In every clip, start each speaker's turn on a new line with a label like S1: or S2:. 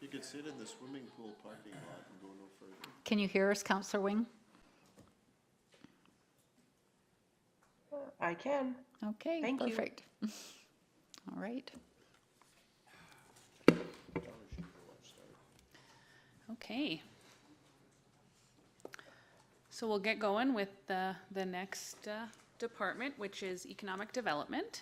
S1: You could sit in the swimming pool parking lot and go no further.
S2: Can you hear us, Councillor Wing?
S3: I can.
S2: Okay,
S3: Thank you.
S2: perfect. All right.
S4: Okay. So we'll get going with the next department, which is economic development.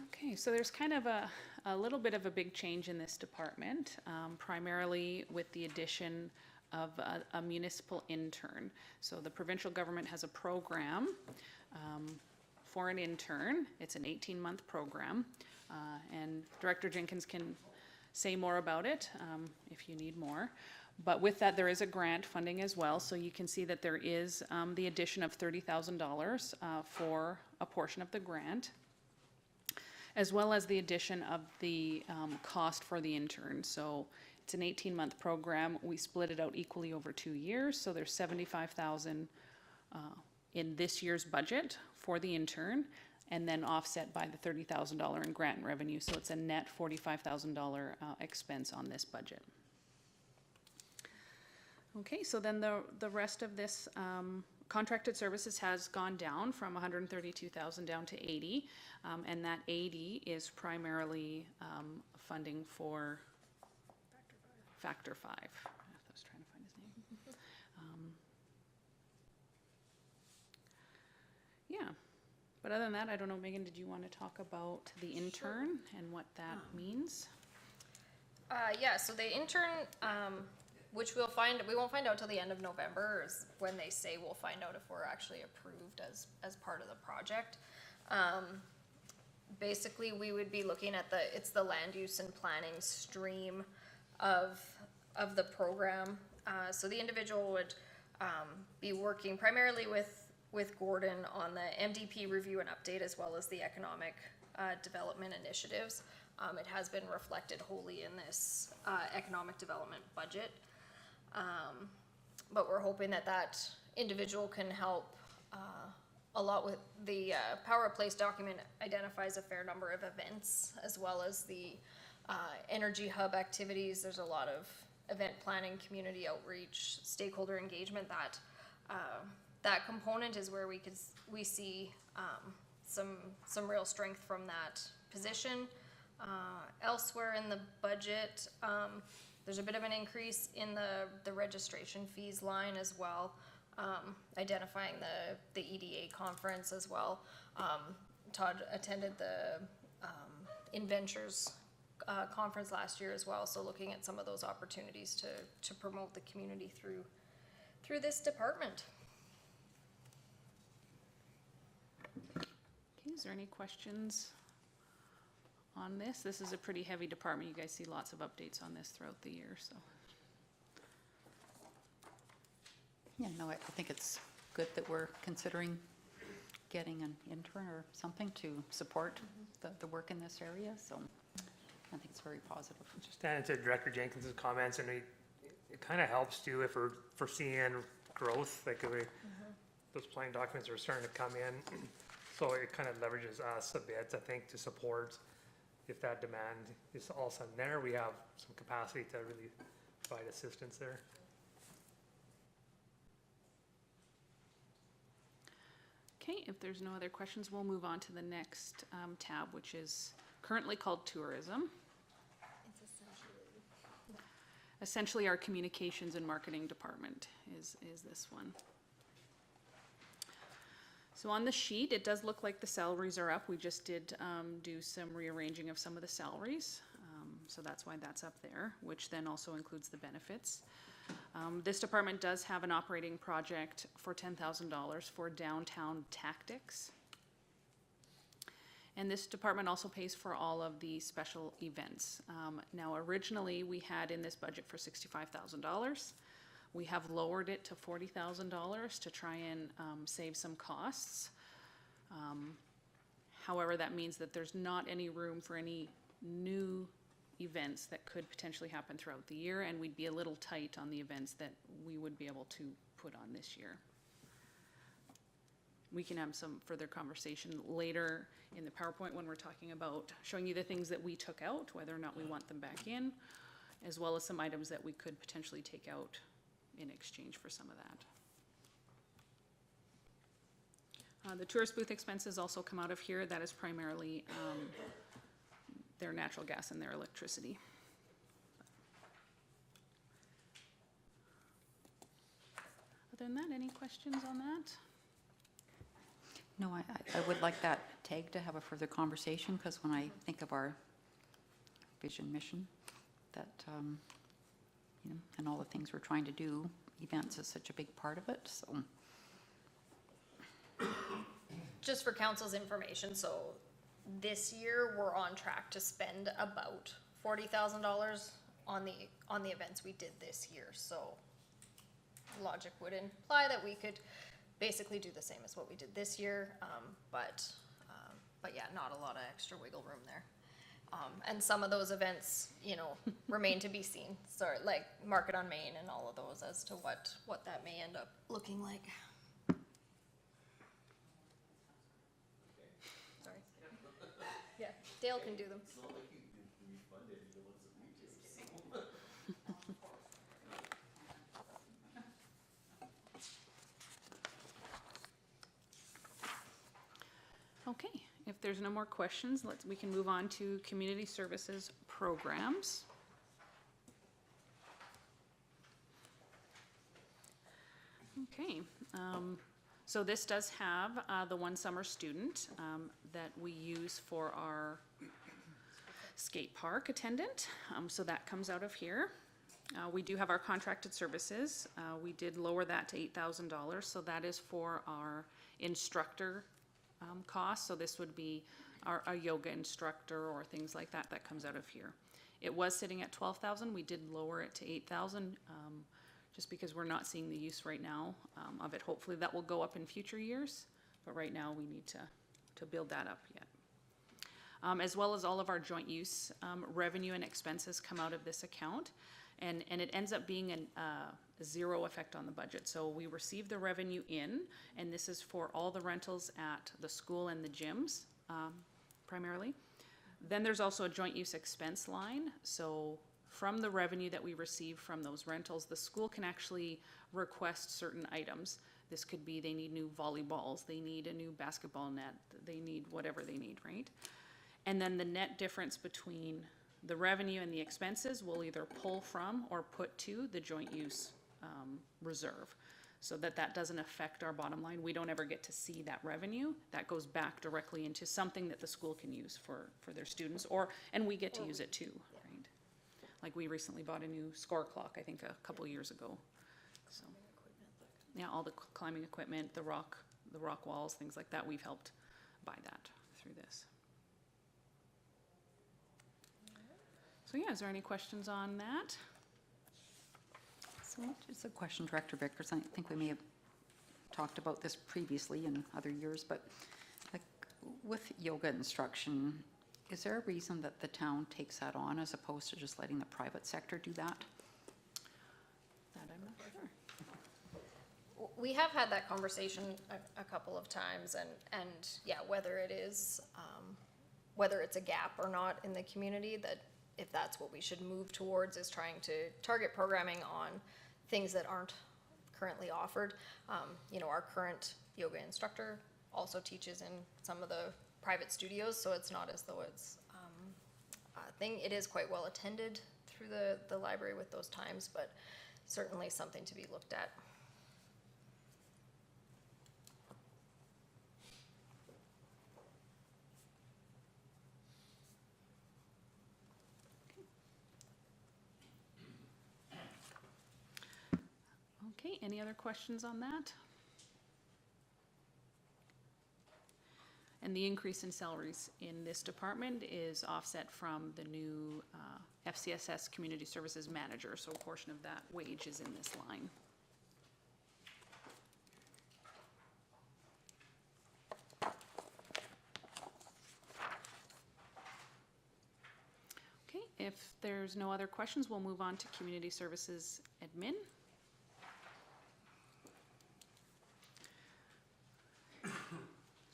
S4: Okay, so there's kind of a little bit of a big change in this department, primarily with the addition of a municipal intern. So the provincial government has a program for an intern. It's an 18-month program, and Director Jenkins can say more about it if you need more. But with that, there is a grant funding as well, so you can see that there is the addition of $30,000 for a portion of the grant, as well as the addition of the cost for the intern. So it's an 18-month program. We split it out equally over 2 years, so there's $75,000 in this year's budget for the intern, and then offset by the $30,000 in grant revenue. So it's a net $45,000 expense on this budget. Okay, so then the rest of this contracted services has gone down from 132,000 down to 80, and that 80 is primarily funding for Factor 5. I was trying to find his name. Yeah, but other than that, I don't know, Megan, did you want to talk about the intern and what that means?
S5: Yeah, so the intern, which we won't find out till the end of November, is when they say we'll find out if we're actually approved as part of the project. Basically, we would be looking at it's the land use and planning stream of the program. So the individual would be working primarily with Gordon on the MDP review and update, as well as the economic development initiatives. It has been reflected wholly in this economic development budget. But we're hoping that individual can help a lot with the Power of Place document identifies a fair number of events, as well as the energy hub activities. There's a lot of event planning, community outreach, stakeholder engagement. That component is where we see some real strength from that position. Elsewhere in the budget, there's a bit of an increase in the registration fees line as well, identifying the EDA conference as well. Todd attended the InVentures conference last year as well, so looking at some of those opportunities to promote the community through this department.
S4: Okay, is there any questions on this? This is a pretty heavy department. You guys see lots of updates on this throughout the year, so.
S2: Yeah, no, I think it's good that we're considering getting an intern or something to support the work in this area, so I think it's very positive.
S6: Just to add to Director Jenkins' comments, and it kind of helps too if we're foreseeing growth, like those planning documents are starting to come in. So it kind of leverages us a bit, I think, to support if that demand is all of a sudden there, we have some capacity to really provide assistance there.
S4: Okay, if there's no other questions, we'll move on to the next tab, which is currently called tourism.
S5: It's
S4: Essentially our communications and marketing department is this one. So on the sheet, it does look like the salaries are up. We just did do some rearranging of some of the salaries. So that's why that's up there, which then also includes the benefits. This department does have an operating project for $10,000 for downtown tactics. And this department also pays for all of the special events. Now originally we had in this budget for $65,000. We have lowered it to $40,000 to try and save some costs. However, that means that there's not any room for any new events that could potentially happen throughout the year, and we'd be a little tight on the events that we would be able to put on this year. we can have some further conversation later in the PowerPoint when we're talking about showing you the things that we took out, whether or not we want them back in, as well as some items that we could potentially take out in exchange for some of that. The tourist booth expenses also come out of here. That is primarily their natural gas and their electricity. Other than that, any questions on that?
S2: No, I would like that tag to have a further conversation, because when I think of our vision mission, that, you know, and all the things we're trying to do, events is such a big part of it, so.
S5: Just for council's information, so this year, we're on track to spend about $40,000 on the events we did this year, so logic would imply that we could basically do the same as what we did this year, but yeah, not a lot of extra wiggle room there. And some of those events, you know, remain to be seen. Sorry, like Market on Main and all of those, as to what that may end up looking like. Sorry. Yeah, Dale can do them.
S4: Okay, if there's no more questions, we can move on to community services programs. Okay, so this does have the one summer student that we use for our skate park attendant, so that comes out of here. We do have our contracted services. We did lower that to $8,000, so that is for our instructor costs. So this would be our yoga instructor or things like that. That comes out of here. It was sitting at $12,000. We did lower it to $8,000 just because we're not seeing the use right now of it. Hopefully that will go up in future years, but right now we need to build that up yet. As well as all of our joint use revenue and expenses come out of this account, and it ends up being a zero effect on the budget. So we receive the revenue in, and this is for all the rentals at the school and the gyms primarily. Then there's also a joint use expense line. So from the revenue that we receive from those rentals, the school can actually request certain items. This could be they need new volleyballs, they need a new basketball net, they need whatever they need, right? And then the net difference between the revenue and the expenses will either pull from or put to the joint use reserve, so that doesn't affect our bottom line. We don't ever get to see that revenue. That goes back directly into something that the school can use for their students, and we get to use it too, right? Like we recently bought a new score clock, I think a couple years ago. So, yeah, all the climbing equipment, the rock walls, things like that, we've helped buy that through this. So yeah, is there any questions on that?
S2: So just a question, Director Vickers. I think we may have talked about this previously in other years, but like with yoga instruction, is there a reason that the town takes that on as opposed to just letting the private sector do that?
S4: That I'm not sure.
S5: We have had that conversation a couple of times, and yeah, whether it's a gap or not in the community, that if that's what we should move towards, is trying to target programming on things that aren't currently offered. You know, our current yoga instructor also teaches in some of the private studios, so it's not as though it's a thing. It is quite well attended through the library with those times, but certainly something to be looked at.
S4: Okay, any other questions on that? And the increase in salaries in this department is offset from the new FCSS Community Services Manager, so a portion of that wage is in this line. Okay, if there's no other questions, we'll move on to Community Services Admin.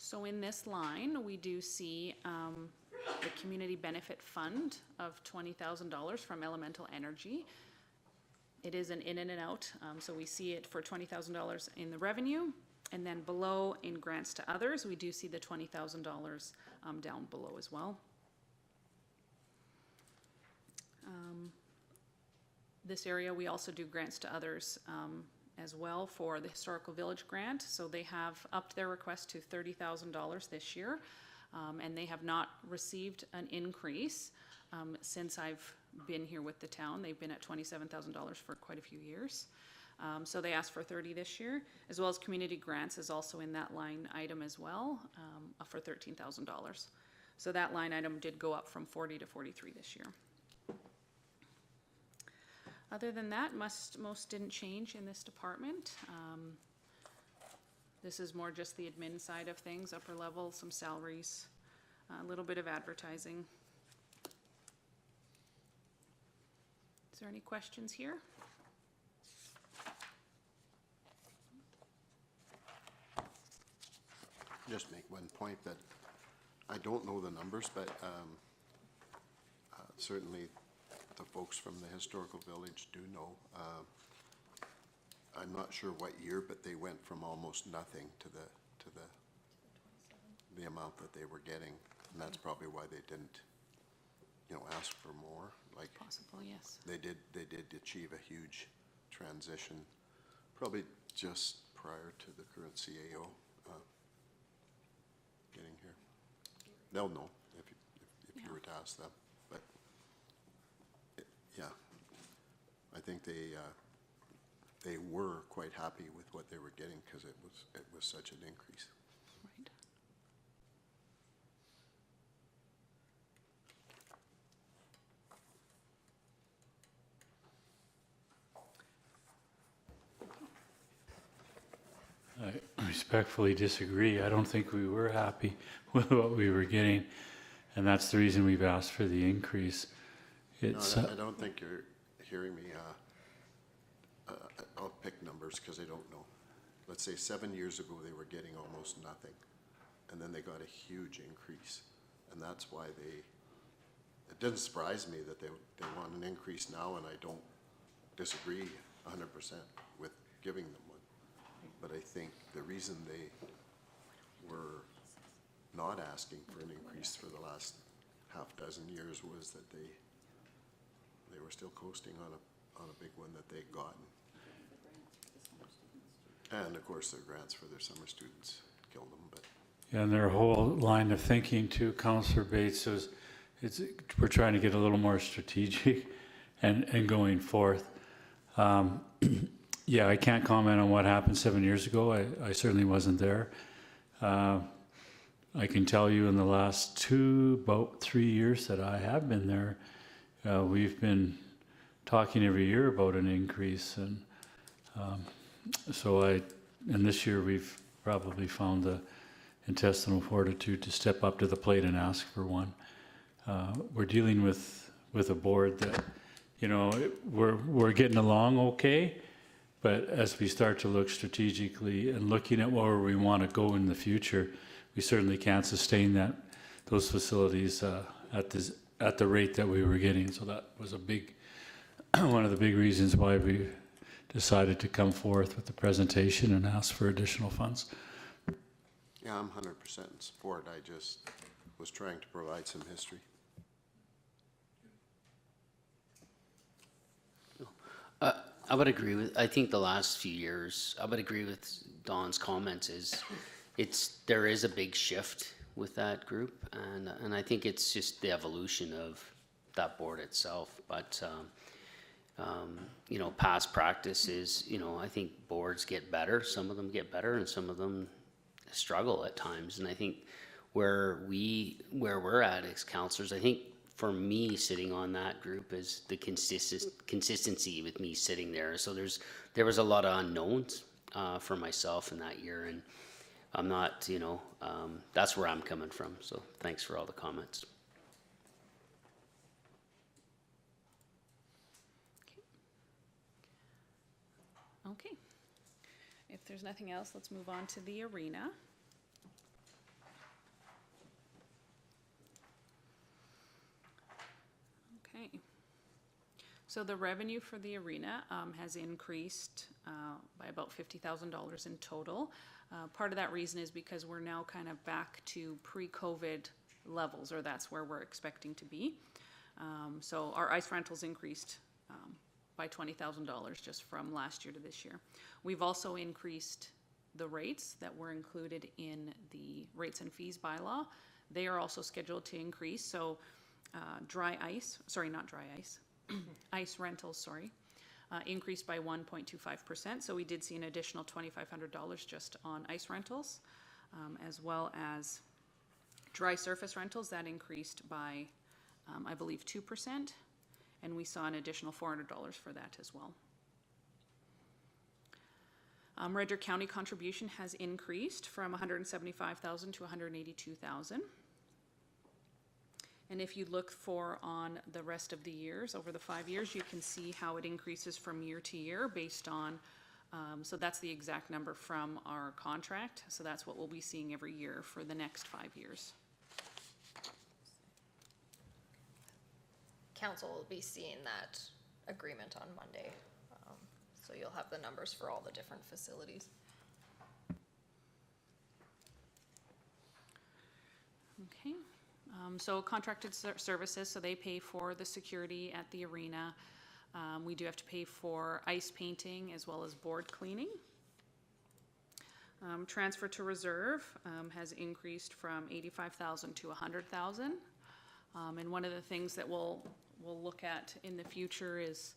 S4: So in this line, we do see the Community Benefit Fund of $20,000 from Elemental Energy. It is an in and an out, so we see it for $20,000 in the revenue. And then below in grants to others, we do see the $20,000 down below as well. This area, we also do grants to others as well for the Historical Village grant. So they have upped their request to $30,000 this year, and they have not received an increase since I've been here with the town. They've been at $27,000 for quite a few years. So they asked for 30 this year, as well as community grants is also in that line item as well, for $13,000. So that line item did go up from 40 to 43 this year. Other than that, most didn't change in this department. This is more just the admin side of things, upper level, some salaries, a little bit of advertising. Is there any questions here?
S1: Just make one point that I don't know the numbers, but certainly the folks from the Historical Village do know. I'm not sure what year, but they went from almost nothing to the amount that they were getting, and that's probably why they didn't, ask for more. Like
S4: Possible, yes.
S1: they did achieve a huge transition, probably just prior to the current CAO getting here. They'll know if you were to ask them, but yeah, I think they were quite happy with what they were getting because it was such an increase.
S4: Right.
S3: I respectfully disagree. I don't think we were happy with what we were getting, and that's the reason we've asked for the increase. It's,
S1: No, I don't think you're hearing me. I'll pick numbers because I don't know. Let's say 7 years ago they were getting almost nothing, and then they got a huge increase, and that's why it doesn't surprise me that they want an increase now, and I don't disagree 100% with giving them one. But I think the reason they were not asking for an increase for the last half dozen years was that they were still coasting on a big one that they'd gotten. And of course their grants for their summer students killed them, but.
S3: and their whole line of thinking too, Councillor Bates, was we're trying to get a little more strategic and going forth. Yeah, I can't comment on what happened 7 years ago. I certainly wasn't there. I can tell you in the last about 3 years that I have been there, we've been talking every year about an increase, and and this year we've probably found the intestinal fortitude to step up to the plate and ask for one. We're dealing with a board that, we're getting along okay, but as we start to look strategically and looking at where we want to go in the future, we certainly can't sustain those facilities at the rate that we were getting. So that was one of the big reasons why we decided to come forth with the presentation and ask for additional funds.
S1: Yeah, I'm 100% in support. I just was trying to provide some history.
S7: I would agree with, I think the last few years, I would agree with Don's comments there is a big shift with that group, and I think it's just the evolution of that board itself. But past practice is, I think boards get better. Some of them get better, and some of them struggle at times. And I think where we're at as counselors, I think for me sitting on that group is the consistency with me sitting there. So there was a lot of unknowns for myself in that year, and I'm not, that's where I'm coming from. So thanks for all the comments.
S4: Okay. If there's nothing else, let's move on to the arena. Okay. So the revenue for the arena has increased by about $50,000 in total. Part of that reason is because we're now kind of back to pre-COVID levels, or that's where we're expecting to be. So our ice rentals increased by $20,000 just from last year to this year. We've also increased the rates that were included in the rates and fees bylaw. They are also scheduled to increase. So ice rentals, increased by 1.25%. So we did see an additional $2,500 just on ice rentals, as well as dry surface rentals that increased by, I believe, 2%. And we saw an additional $400 for that as well. Red Deer County contribution has increased from $175,000 to $182,000. And if you look on the rest of the years, over the 5 years, you can see how it increases from year to year based on, so that's the exact number from our contract. So that's what we'll be seeing every year for the next 5 years.
S5: Council will be seeing that agreement on Monday. So you'll have the numbers for all the different facilities.
S4: Okay. So contracted services, so they pay for the security at the arena. We do have to pay for ice painting as well as board cleaning. Transfer to reserve has increased from $85,000 to $100,000. And one of the things that we'll look at in the future is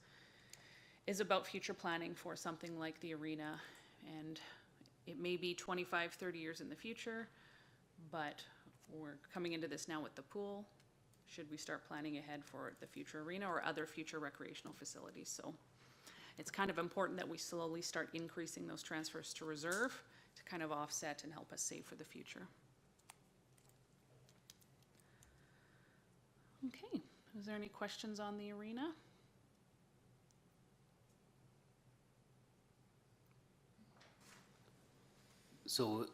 S4: about future planning for something like the arena. And it may be 25, 30 years in the future, but we're coming into this now with the pool. Should we start planning ahead for the future arena or other future recreational facilities? So it's kind of important that we slowly start increasing those transfers to reserve to kind of offset and help us save for the future. Okay, is there any questions on the arena?
S7: So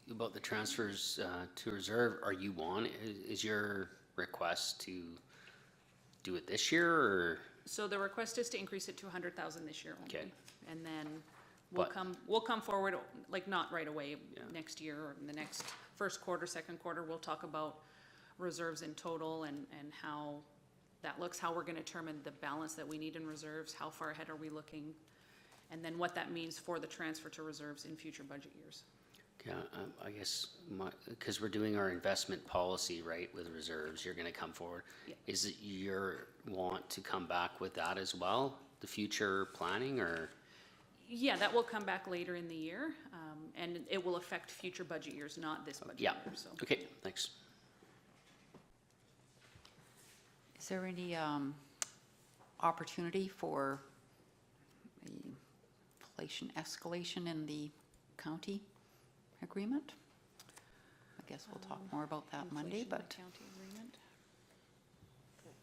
S7: about the transfers to reserve, are you is your request to do it this year, or?
S4: So the request is to increase it to $100,000 this year only.
S7: Okay.
S4: And then
S7: But-
S4: we'll come forward, like not right away, next year or in the next first quarter, second quarter, we'll talk about reserves in total and how that looks, how we're gonna determine the balance that we need in reserves, how far ahead are we looking, and then what that means for the transfer to reserves in future budget years.
S7: Yeah, I guess because we're doing our investment policy, right, with reserves, you're gonna come forward.
S4: Yeah.
S7: Is it your want to come back with that as well, the future planning, or?
S4: Yeah, that will come back later in the year, and it will affect future budget years, not this budget
S7: Yeah,
S4: year, so.
S7: okay, thanks.
S2: Is there any opportunity for the inflation escalation in the county agreement? I guess we'll talk more about that Monday,
S4: Inflation
S2: but
S4: county agreement.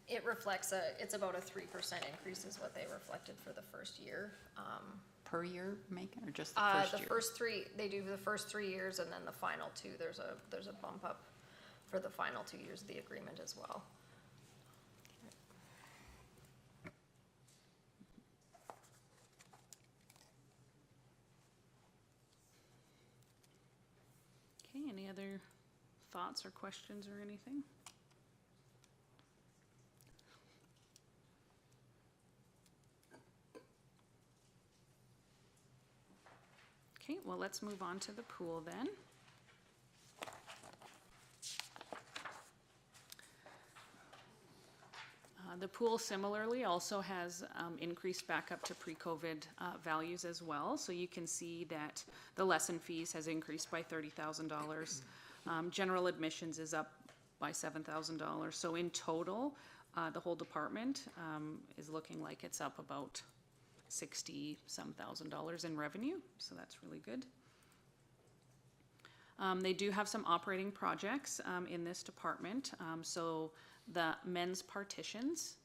S5: It reflects it's about a 3% increase is what they reflected for the first year.
S2: per year, Megan, or just the first
S5: The
S2: year?
S5: first three, they do the first 3 years, and then the final 2, there's a bump up for the final 2 years of the agreement as well.
S4: Okay, any other thoughts or questions or anything? Okay, well, let's move on to the pool then. The pool similarly also has increased back up to pre-COVID values as well. So you can see that the lesson fees has increased by $30,000. General admissions is up by $7,000. So in total, the whole department is looking like it's up about $60-some thousand in revenue. So that's really good. They do have some operating projects in this department. So the men's partitions,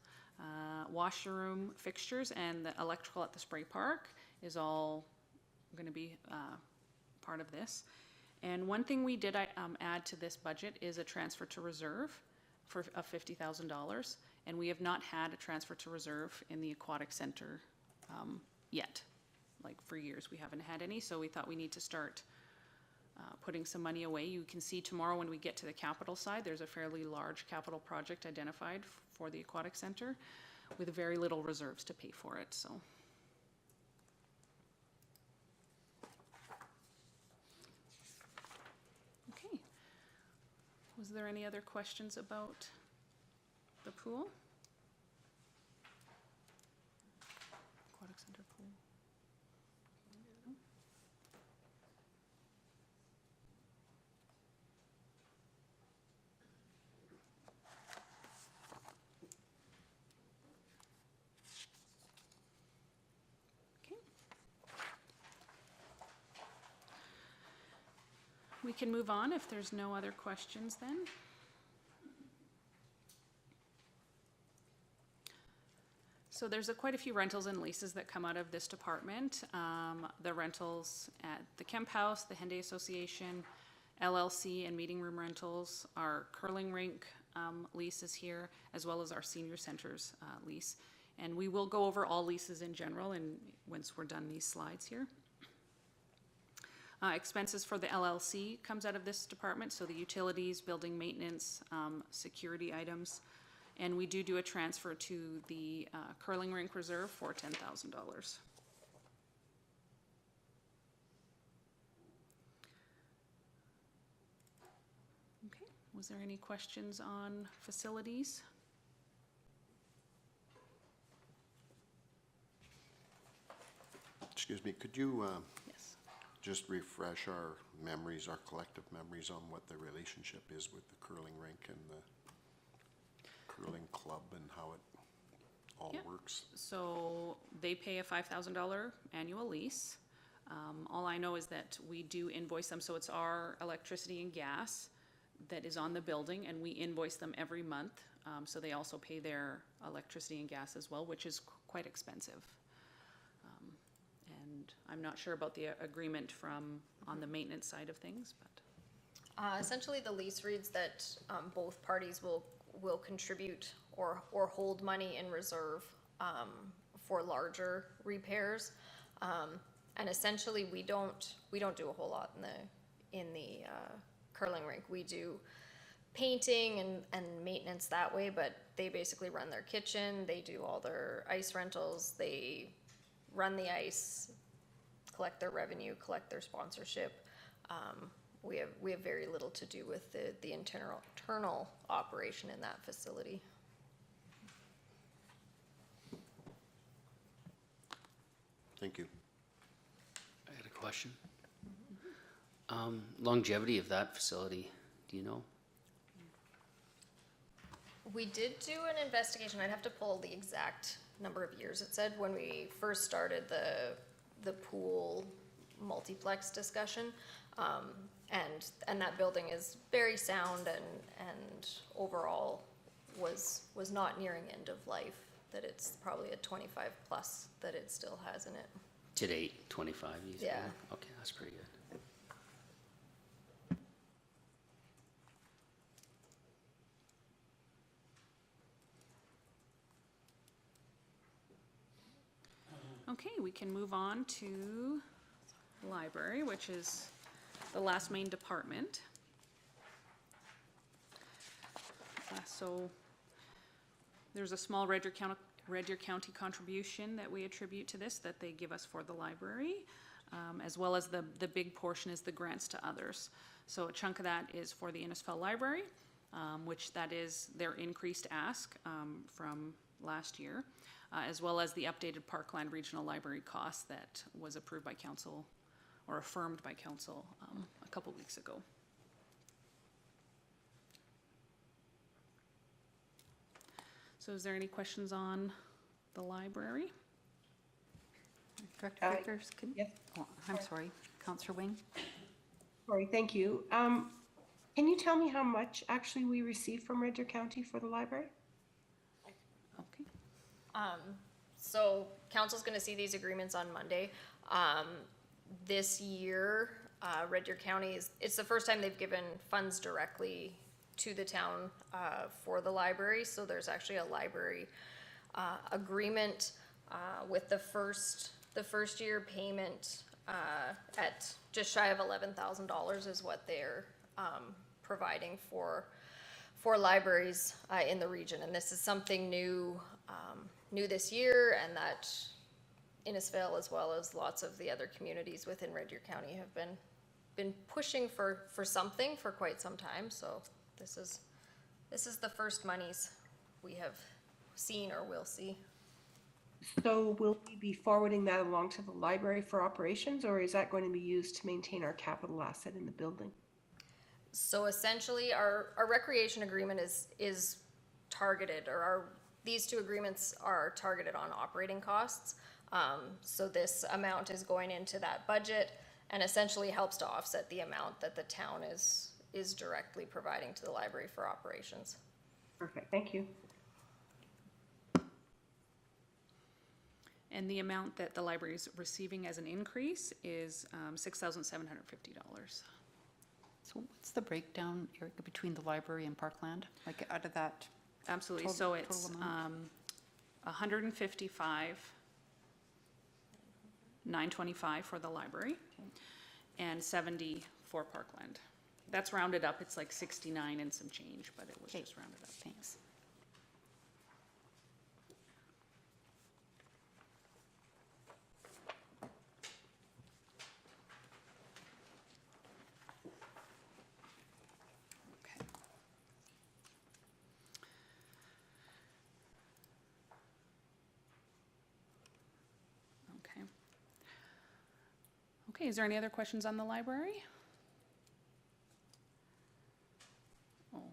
S4: washroom fixtures, and the electrical at the spray park is all going to be part of this. And one thing we did add to this budget is a transfer to reserve of $50,000. And we have not had a transfer to reserve in the aquatic center yet. Like for years, we haven't had any, so we thought we need to start putting some money away. You can see tomorrow when we get to the capital side, there's a fairly large capital project identified for the aquatic center with very little reserves to pay for it, so. Okay. Was there any other questions about the pool? Aquatic center pool. Okay. We can move on if there's no other questions then. So there's quite a few rentals and leases that come out of this department. The rentals at the Kemp House, the Henday Association, LLC, and meeting room rentals, our curling rink leases here, as well as our senior centers lease. And we will go over all leases in general and once we're done these slides here. Expenses for the LLC comes out of this department, so the utilities, building maintenance, security items. And we do a transfer to the curling rink reserve for $10,000. Okay, was there any questions on facilities?
S1: Excuse me, could you
S4: Yes.
S1: just refresh our memories, our collective memories on what the relationship is with the curling rink and the curling club and how it all
S4: Yeah.
S1: works?
S4: So they pay a $5,000 annual lease. All I know is that we do invoice them, so it's our electricity and gas that is on the building, and we invoice them every month. So they also pay their electricity and gas as well, which is quite expensive. And I'm not sure about the agreement on the maintenance side of things, but.
S5: Essentially, the lease reads that both parties will contribute or hold money in reserve for larger repairs. And essentially, we don't do a whole lot in the curling rink. We do painting and maintenance that way, but they basically run their kitchen, they do all their ice rentals, they run the ice, collect their revenue, collect their sponsorship. We have very little to do with the internal operation in that facility.
S1: Thank you.
S7: I had a question. Longevity of that facility, do you know?
S5: We did do an investigation. I'd have to pull the exact number of years it said when we first started the pool multiplex discussion. And that building is very sound and overall was not nearing end of life, that it's probably a 25 plus that it still has in it.
S7: To date, 25 years?
S5: Yeah.
S7: Okay, that's pretty good.
S4: Okay, we can move on to library, which is the last main department. So there's a small Red Deer County contribution that we attribute to this, that they give us for the library, as well as the big portion is the grants to others. So a chunk of that is for the Innisfil Library, which that is their increased ask from last year, as well as the updated Parkland Regional Library cost that was approved by council or affirmed by council a couple weeks ago. So is there any questions on the library?
S2: Director Vickers,
S8: yes.
S2: Oh, I'm sorry, Councillor Wing?
S8: Sorry, thank you. Can you tell me how much actually we received from Red Deer County for the library?
S4: Okay.
S5: So council's gonna see these agreements on Monday. This year, Red Deer County it's the first time they've given funds directly to the town for the library. So there's actually a library agreement with the first year payment at just shy of $11,000 is what they're providing for libraries in the region. And this is something new this year, and that Innisfail, as well as lots of the other communities within Red Deer County, have been pushing for something for quite some time. So this is the first monies we have seen or will see.
S8: So will we be forwarding that along to the library for operations, or is that going to be used to maintain our capital asset in the building?
S5: So essentially, our recreation agreement is targeted, or these two agreements are targeted on operating costs. So this amount is going into that budget and essentially helps to offset the amount that the town is directly providing to the library for operations.
S8: Perfect, thank you.
S4: And the amount that the library is receiving as an increase is $6,750.
S2: So what's the breakdown, Erica, between the library and Parkland? Like out of that?
S4: Absolutely,
S2: Total-
S4: so it's
S2: total amount?
S4: 155, 925 for the library, and 70 for Parkland. That's rounded up, it's like 69 and some change, but it was
S2: Okay.
S4: just rounded up.
S2: Thanks.
S4: Okay. Okay. Okay, is there any other questions on the library? Oh.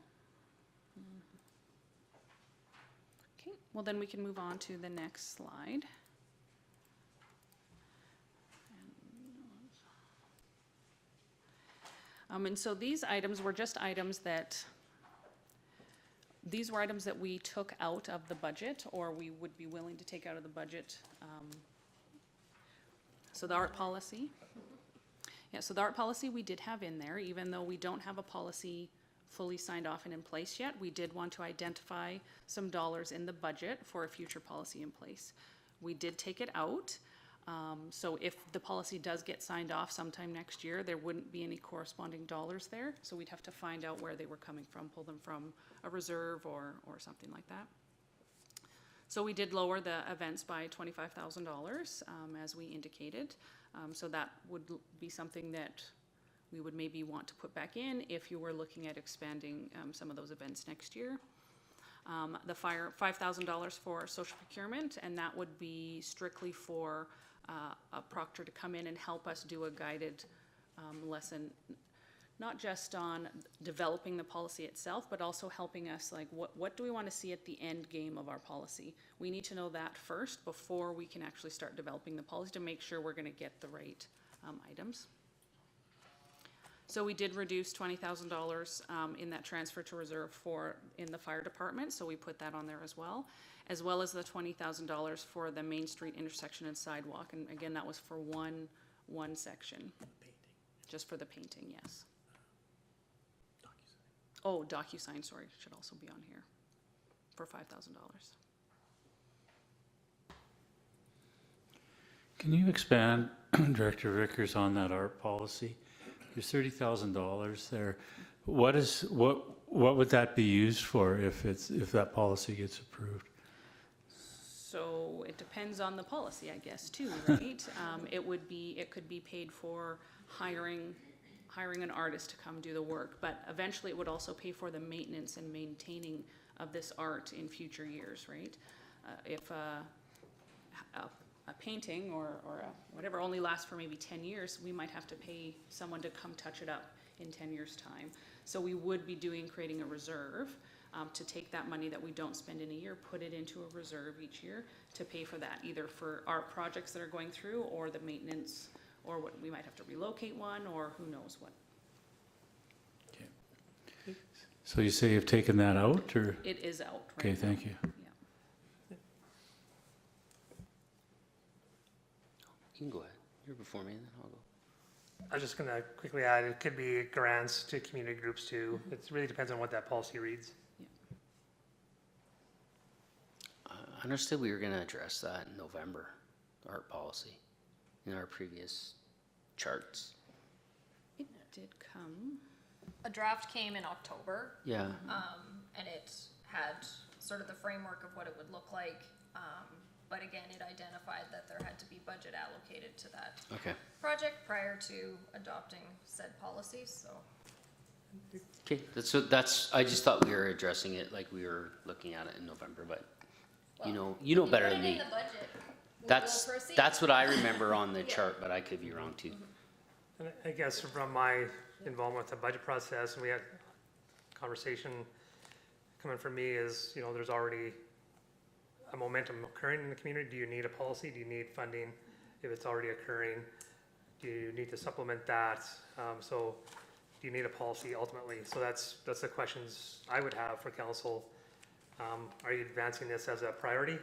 S4: Okay, well then we can move on to the next slide. And so these items were just items that, these were items that we took out of the budget, or we would be willing to take out of the budget. So the art policy. Yeah, so the art policy we did have in there, even though we don't have a policy fully signed off and in place yet, we did want to identify some dollars in the budget for a future policy in place. We did take it out. So if the policy does get signed off sometime next year, there wouldn't be any corresponding dollars there. So we'd have to find out where they were coming from, pull them from a reserve or something like that. So we did lower the events by $25,000, as we indicated. So that would be something that we would maybe want to put back in if you were looking at expanding some of those events next year. The $5,000 for social procurement, and that would be strictly for a proctor to come in and help us do a guided lesson, not just on developing the policy itself, but also helping us, like, what do we want to see at the end game of our policy? We need to know that first before we can actually start developing the policy to make sure we're going to get the right items. So we did reduce $20,000 in that transfer to reserve in the fire department, so we put that on there as well as the $20,000 for the Main Street intersection and sidewalk, and again, that was for one section. Just for the painting, yes. Oh, DocuSign, sorry, should also be on here for $5,000.
S3: Can you expand, Director Vickers, on that art policy? There's $30,000 there. What would that be used for if that policy gets approved?
S4: So it depends on the policy, I guess, too, right? It could be paid for hiring an artist to come do the work, but eventually it would also pay for the maintenance and maintaining of this art in future years, right? If a painting or whatever only lasts for maybe 10 years, we might have to pay someone to come touch it up in 10 years' time. So we would be creating a reserve to take that money that we don't spend in a year, put it into a reserve each year to pay for that, either for art projects that are going through or the maintenance, or what we might have to relocate one, or who knows what.
S3: Okay. So you say you've taken that out, or?
S4: It is out right
S3: Okay,
S4: now.
S3: thank you.
S4: Yeah.
S7: You can go ahead. You're before me, then I'll go.
S6: I was just gonna quickly add, it could be grants to community groups too. It really depends on what that policy reads.
S7: I understood we were gonna address that in November, the art policy, in our previous charts.
S4: It did come.
S5: A draft came in October,
S7: Yeah,
S5: and it had sort of the framework of what it would look like. But again, it identified that there had to be budget allocated to that
S7: okay.
S5: project prior to adopting said policies, so.
S7: Okay, that's, I just thought we were addressing it like we were looking at it in November, but you know better than me.
S5: Put it in the budget. We
S7: That's,
S5: will proceed.
S7: that's what I remember on the chart, but I could be wrong too.
S6: And I guess from my involvement with the budget process, and we had conversation coming from me is, there's already a momentum occurring in the community. Do you need a policy? Do you need funding? If it's already occurring, do you need to supplement that? So do you need a policy ultimately? So that's the questions I would have for council. Are you advancing this as a priority?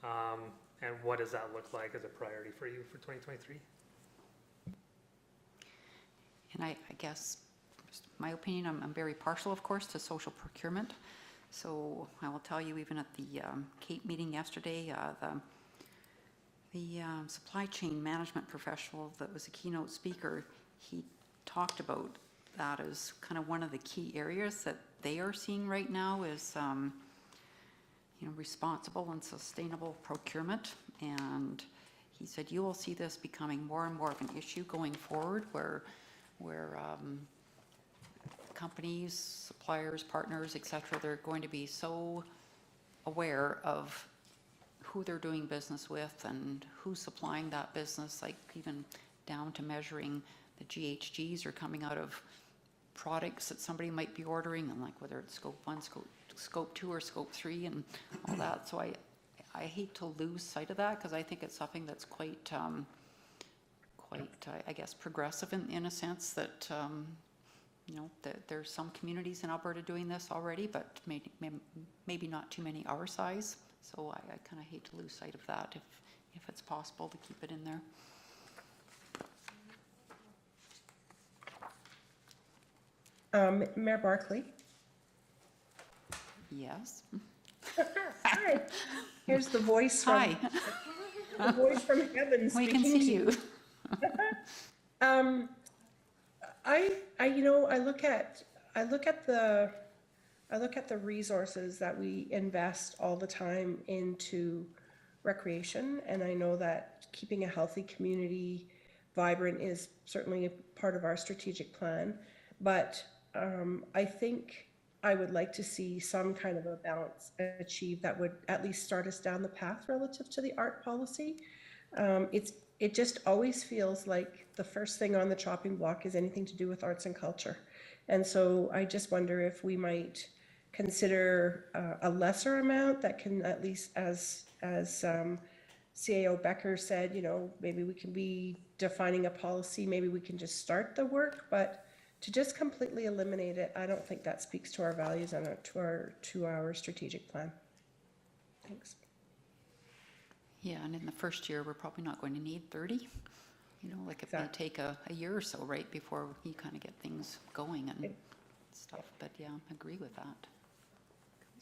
S6: And what does that look like as a priority for you for 2023?
S2: And I guess, just my opinion, I'm very partial, of course, to social procurement. So I will tell you, even at the CAPE meeting yesterday, the supply chain management professional that was a keynote speaker, he talked about that as kind of one of the key areas that they are seeing right now is, responsible and sustainable procurement. And he said, you will see this becoming more and more of an issue going forward where companies, suppliers, partners, et cetera, they're going to be so aware of who they're doing business with and who's supplying that business, like even down to measuring the GHGs are coming out of products that somebody might be ordering, and like whether it's scope 1, scope 2, or scope 3 and all that. So I hate to lose sight of that because I think it's something that's quite, I guess, progressive in a sense that, there's some communities in Alberta doing this already, but maybe not too many our size. So I kind of hate to lose sight of that if it's possible to keep it in there.
S8: Mayor Barkley.
S2: Yes.
S8: Hi. Here's the voice from
S2: Hi.
S8: the voice from heaven
S2: We
S8: speaking
S2: can
S8: to
S2: see
S8: you.
S2: you.
S8: I look at the resources that we invest all the time into recreation, and I know that keeping a healthy community vibrant is certainly a part of our strategic plan, but I think I would like to see some kind of a balance achieved that would at least start us down the path relative to the art policy. It just always feels like the first thing on the chopping block is anything to do with arts and culture. And so I just wonder if we might consider a lesser amount that can, at least as CAO Becker said, maybe we can be defining a policy, maybe we can just start the work, but to just completely eliminate it, I don't think that speaks to our values and to our strategic plan. Thanks.
S2: Yeah, and in the first year, we're probably not going to need 30. Like it may take a year or so, right, before you kind of get things going and stuff. But yeah, I agree with that.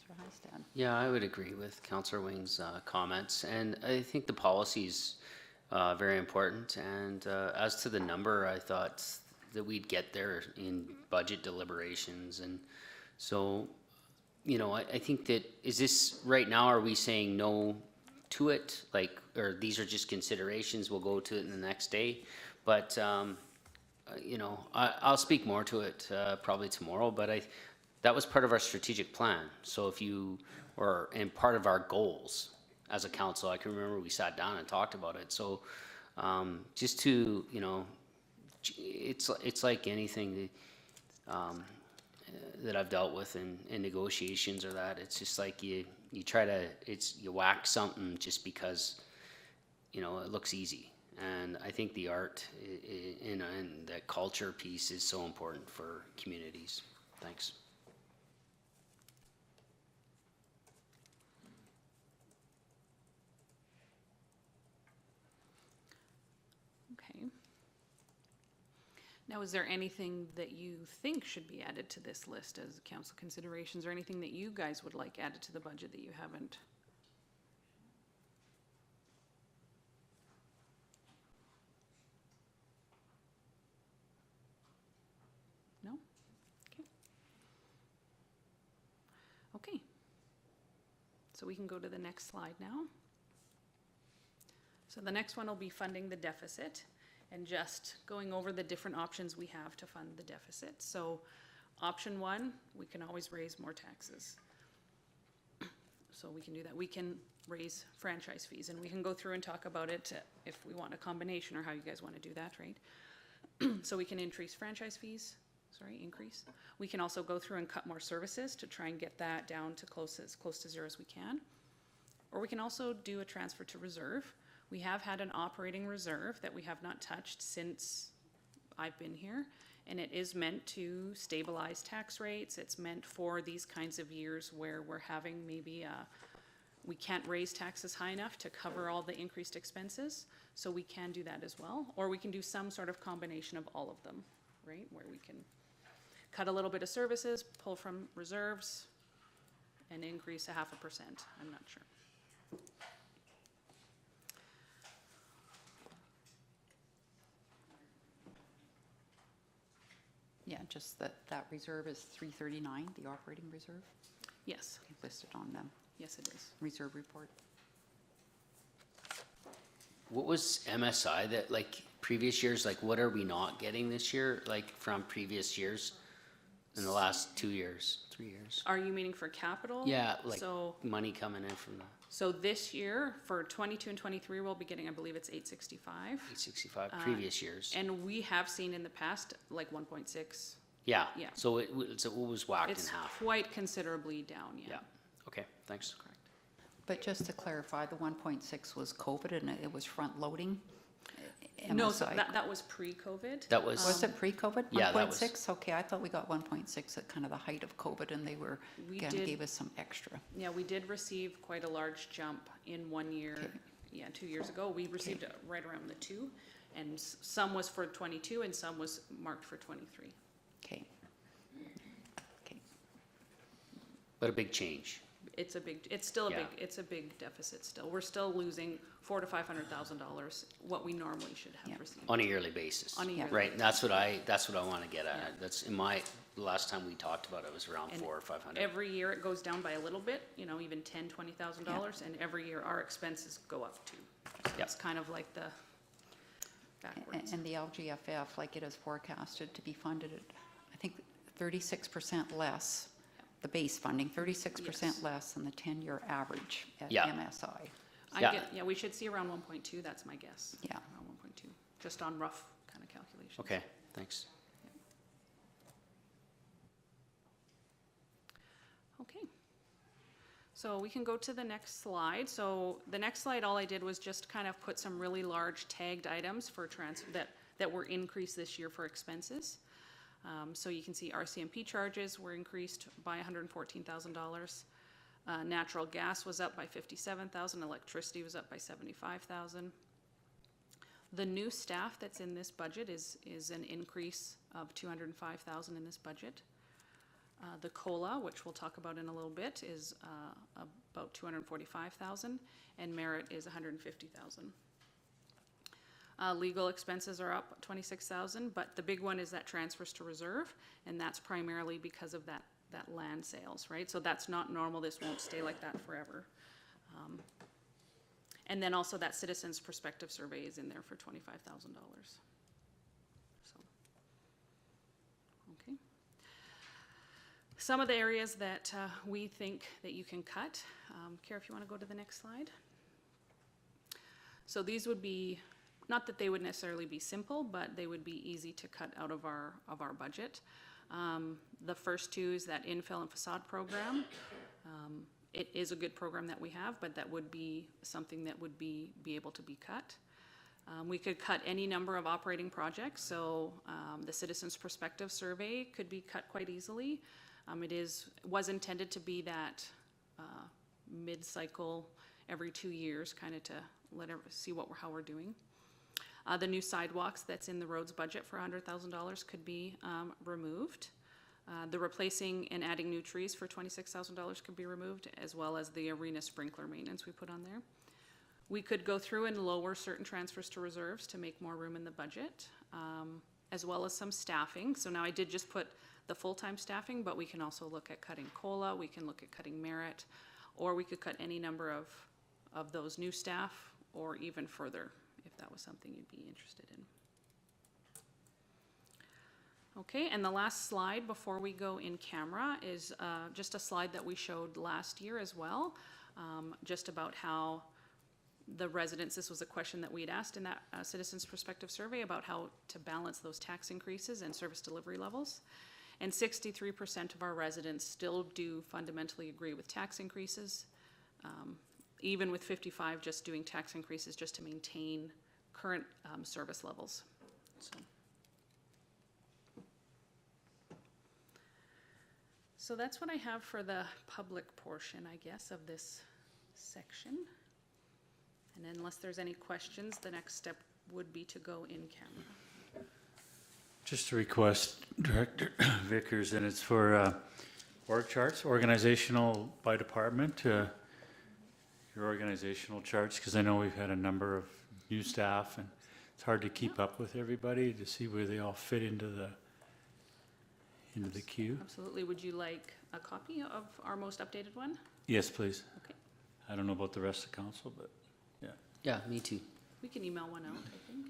S2: Councillor Hystad.
S7: Yeah, I would agree with Councillor Wing's comments, and I think the policy's very important. And as to the number, I thought that we'd get there in budget deliberations, and so I think that is this right now. Are we saying no to it, or these are just considerations? We'll go to it in the next day, but I'll speak more to it probably tomorrow. But that was part of our strategic plan. So and part of our goals as a council. I can remember we sat down and talked about it. So just to it's like anything that I've dealt with in negotiations or that. It's just like you try to you whack something just because it looks easy. And I think the art and the culture piece is so important for communities. Thanks.
S4: Okay. Now, is there anything that you think should be added to this list as council considerations, or anything that you guys would like added to the budget that you haven't? No? Okay. Okay. So we can go to the next slide now. So the next one will be funding the deficit, and just going over the different options we have to fund the deficit. So option one, we can always raise more taxes. So we can do that. We can raise franchise fees, and we can go through and talk about it if we want a combination, or how you guys want to do that, right? So we can increase franchise fees, increase. We can also go through and cut more services to try and get that down to as close to zero as we can. Or we can also do a transfer to reserve. We have had an operating reserve that we have not touched since I've been here, and it is meant to stabilize tax rates. It's meant for these kinds of years where we're having maybe we can't raise taxes high enough to cover all the increased expenses, so we can do that as well. Or we can do some sort of combination of all of them, right? Where we can cut a little bit of services, pull from reserves, and increase 0.5%. I'm not sure.
S2: Yeah, just that reserve is 339, the operating reserve,
S4: Yes,
S2: listed on the
S4: yes it is.
S2: reserve report.
S7: What was MSI that, like, previous years, like, what are we not getting this year, like, from previous years? In the last 2 years, 3 years?
S4: Are you meaning for capital?
S7: Yeah, like,
S4: So,
S7: money coming in from the
S4: so this year, for 22 and 23, we'll be getting, I believe it's 865.
S7: 865, previous years.
S4: And we have seen in the past, like 1.6.
S7: Yeah,
S4: yeah.
S7: so it was whacked in
S4: It's
S7: half.
S4: quite considerably down, yeah.
S7: Yeah, okay, thanks.
S4: Correct.
S2: But just to clarify, the 1.6 was COVID and it was front loading?
S4: No, so
S2: MSI.
S4: that was pre-COVID.
S7: That was,
S2: Was it pre-COVID,
S7: Yeah, that was-
S2: 1.6? Okay, I thought we got 1.6 at kind of the height of COVID and they were,
S4: We
S2: kind of
S4: did-
S2: gave us some extra.
S4: Yeah, we did receive quite a large jump in 1 year.
S2: Okay.
S4: Yeah, 2 years ago. We received it right around the 2, and some was for 22 and some was marked for 23.
S2: Okay. Okay.
S7: but a big change.
S4: It's still a
S7: Yeah.
S4: it's a big deficit still. We're still losing $400,000 to $500,000, what we normally should have
S2: Yeah.
S4: received.
S7: On a yearly basis.
S4: On a yearly
S7: Right, and that's what I want to get
S4: Yeah.
S7: at. That's in my, the last time we talked about it was around
S4: And
S7: 400 or 500.
S4: Every year it goes down by a little bit, even $10,000, $20,000, and every year our expenses go up too. So
S7: Yep.
S4: it's kind of like the backwards.
S2: And the LGFF, like it is forecasted to be funded at, I think, 36% less, the base funding, 36%
S4: Yes.
S2: less than the 10-year average at
S7: Yeah.
S2: MSI.
S7: Yeah.
S4: We should see around 1.2, that's my guess.
S2: Yeah.
S4: Around 1.2, just on rough kind of calculations.
S7: Okay, thanks.
S4: Okay. So we can go to the next slide. So the next slide, all I did was just kind of put some really large tagged items for that were increased this year for expenses. So you can see RCMP charges were increased by $114,000. Natural gas was up by $57,000. Electricity was up by $75,000. The new staff that's in this budget is an increase of $205,000 in this budget. The COLA, which we'll talk about in a little bit, is about $245,000, and merit is $150,000. Legal expenses are up $26,000, but the big one is that transfers to reserve, and that's primarily because of that land sales, right? So that's not normal. This won't stay like that forever. And then also that citizens' perspective survey is in there for $25,000. So, okay. Some of the areas that we think that you can cut. Kara, if you want to go to the next slide. So these would be, not that they would necessarily be simple, but they would be easy to cut out of our budget. The first two is that infill and facade program. It is a good program that we have, but that would be something that would be able to be cut. We could cut any number of operating projects, so the Citizens Perspective Survey could be cut quite easily. It was intended to be that mid-cycle every 2 years, kind of to see how we're doing. The new sidewalks that's in the roads budget for $100,000 could be removed. The replacing and adding new trees for $26,000 could be removed, as well as the arena sprinkler maintenance we put on there. We could go through and lower certain transfers to reserves to make more room in the budget, as well as some staffing. So now I did just put the full-time staffing, but we can also look at cutting COLA, we can look at cutting merit, or we could cut any number of those new staff, or even further, if that was something you'd be interested in. Okay, and the last slide before we go in camera is just a slide that we showed last year as well, just about how the residents, this was a question that we had asked in that Citizens Perspective Survey about how to balance those tax increases and service delivery levels. And 63% of our residents still do fundamentally agree with tax increases, even with 55 just doing tax increases just to maintain current service levels. So that's what I have for the public portion, I guess, of this section. And unless there's any questions, the next step would be to go in camera.
S3: Just a request, Director Vickers, and it's for org charts, organizational by department, your organizational charts, because I know we've had a number of new staff, and it's hard to keep up with everybody to see where they all fit into the queue.
S4: Absolutely. Would you like a copy of our most updated one?
S3: Yes, please.
S4: Okay.
S3: I don't know about the rest of council, but yeah.
S7: Yeah, me too.
S4: We can email one out, I think.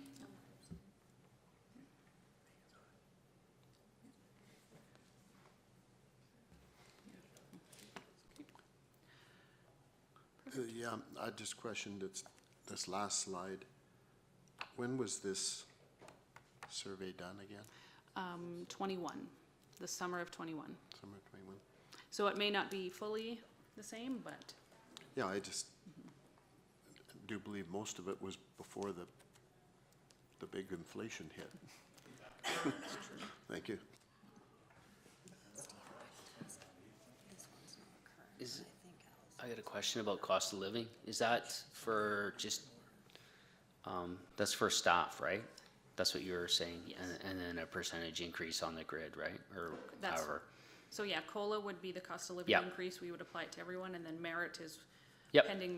S1: Yeah, I just questioned this last slide. When was this survey done again?
S4: 21, the summer of 21.
S1: Summer 21?
S4: So it may not be fully the same, but
S1: Yeah, I just do believe most of it was before the big inflation hit. Thank you.
S7: I got a question about cost of living. Is that for just, that's for staff, right? That's what you were saying, and then a percentage increase on the grid, right? Or
S4: That's-
S7: however.
S4: so yeah, COLA would be the cost of living
S7: Yep.
S4: increase. We would apply it to everyone, and then merit is
S7: Yep.
S4: pending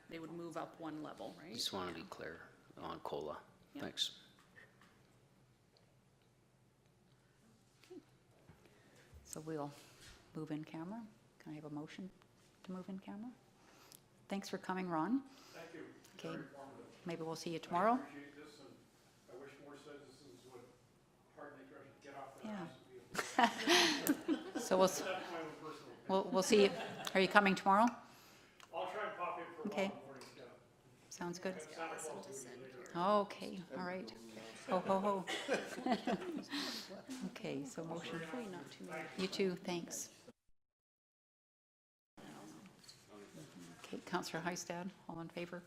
S4: they would move up one level, right?
S7: Just want to be clear on COLA.
S4: Yep.
S7: Thanks.
S2: So we'll move in camera. Can I have a motion to move in camera? Thanks for coming, Ron.
S6: Thank you.
S2: Okay, maybe we'll see you tomorrow.
S6: Appreciate this, and I wish more citizens would, pardon the expression, get off their ass and be.
S2: So
S6: That's my own personal opinion.
S2: we'll see you. Are you coming tomorrow?
S6: I'll try and pop in for a
S2: Okay.
S6: while before you get.
S2: Sounds good.
S6: Santa Claus will be later.
S2: Okay, all right. Ho, ho, ho. Okay, so motion. You too, thanks. Okay, Councillor Heistad, all in favor?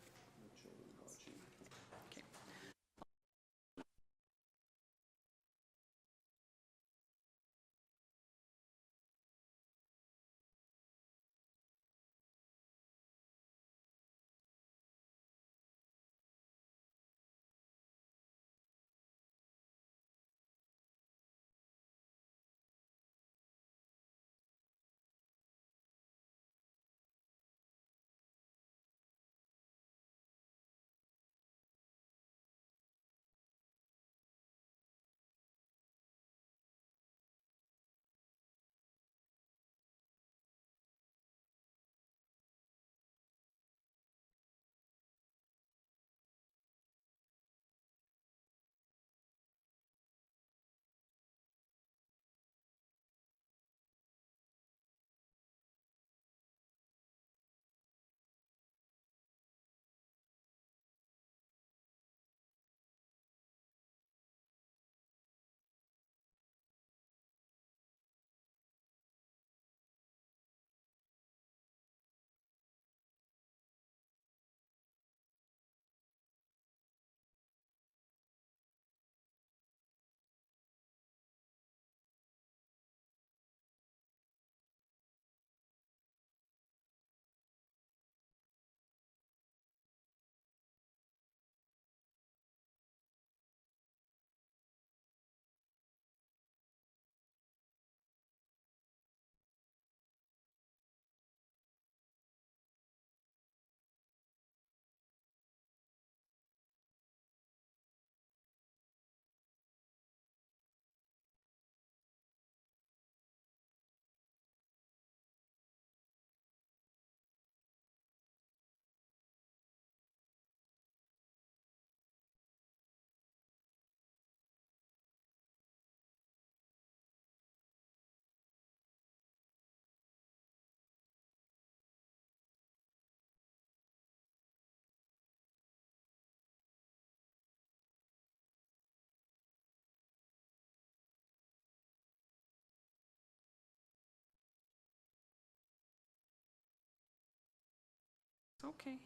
S4: Okay.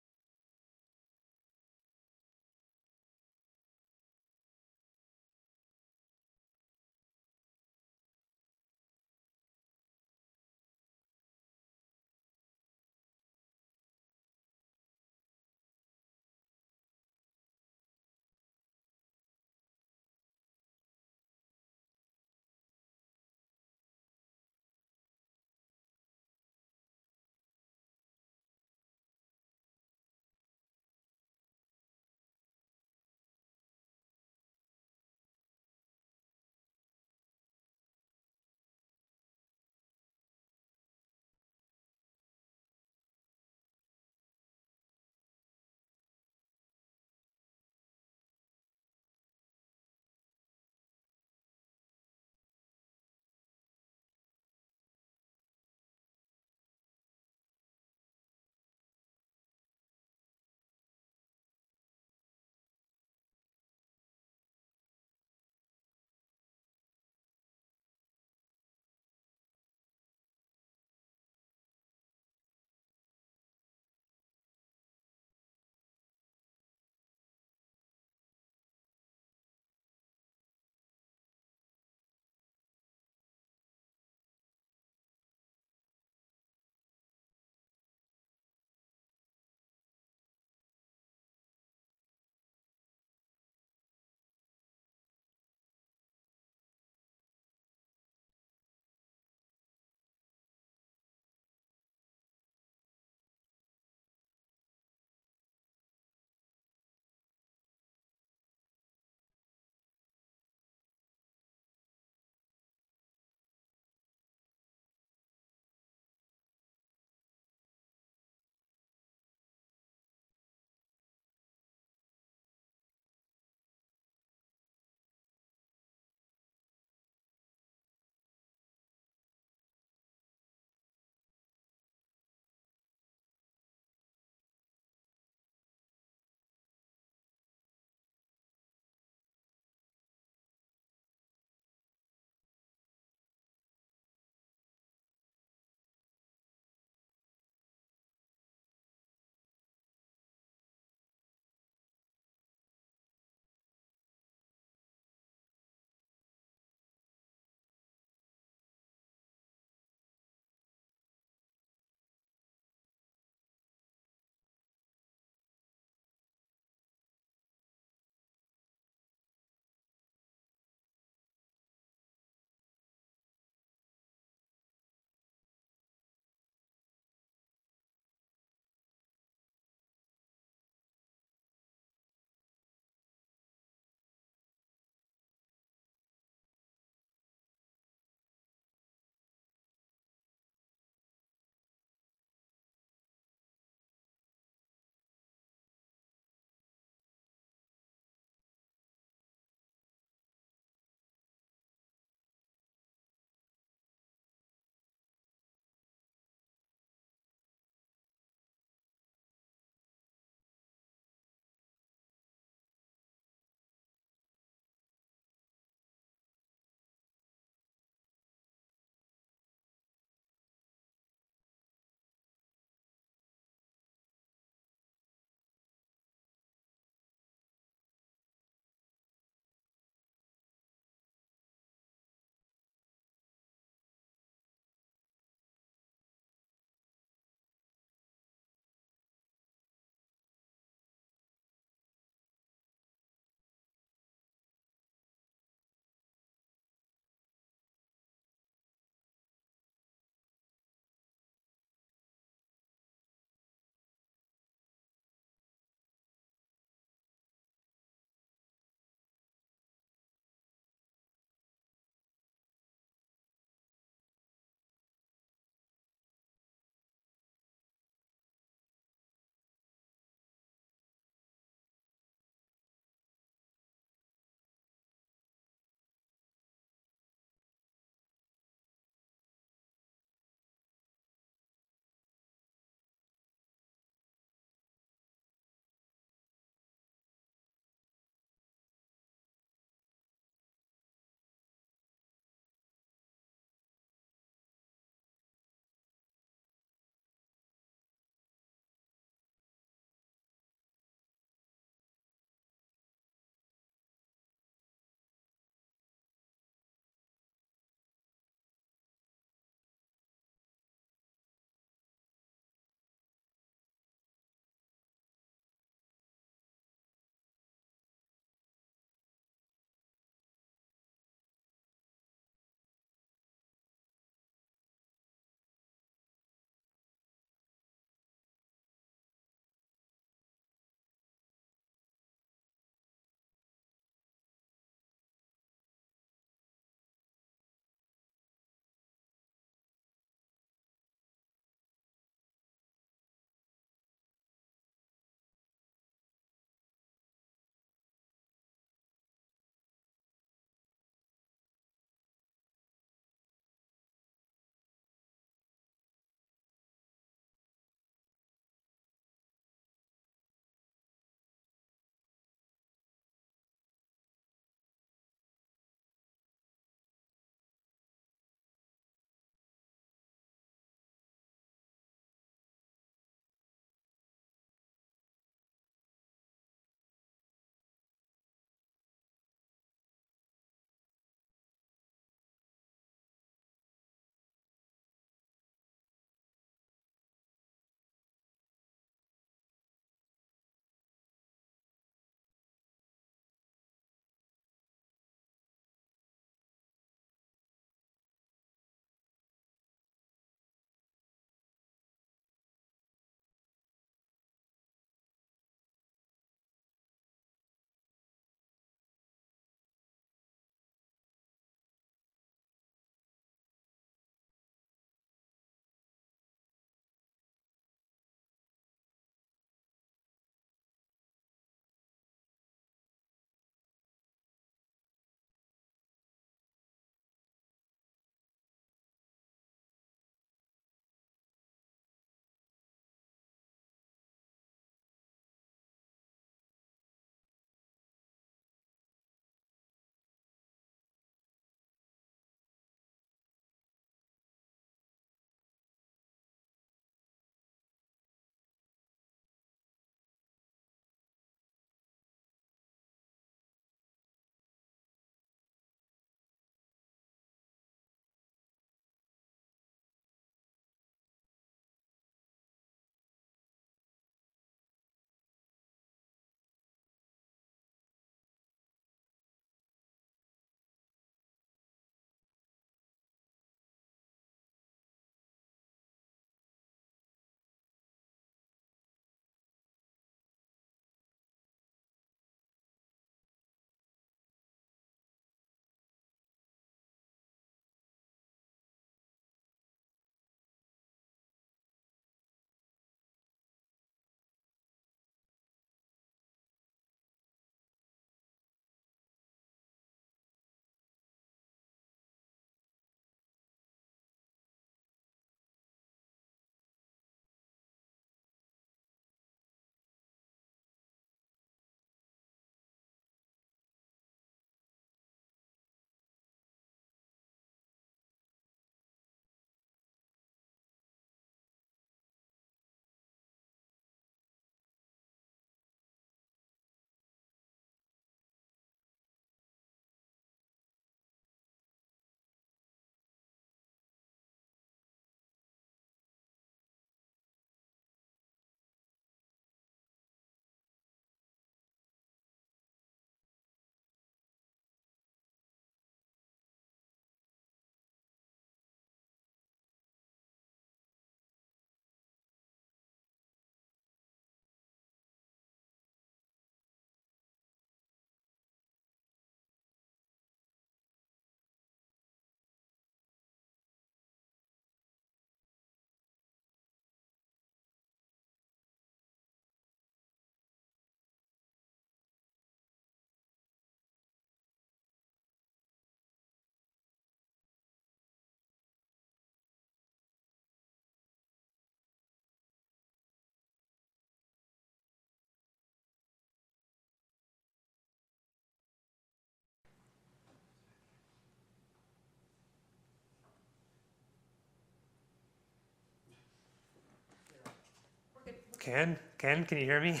S6: Ken, can you hear me?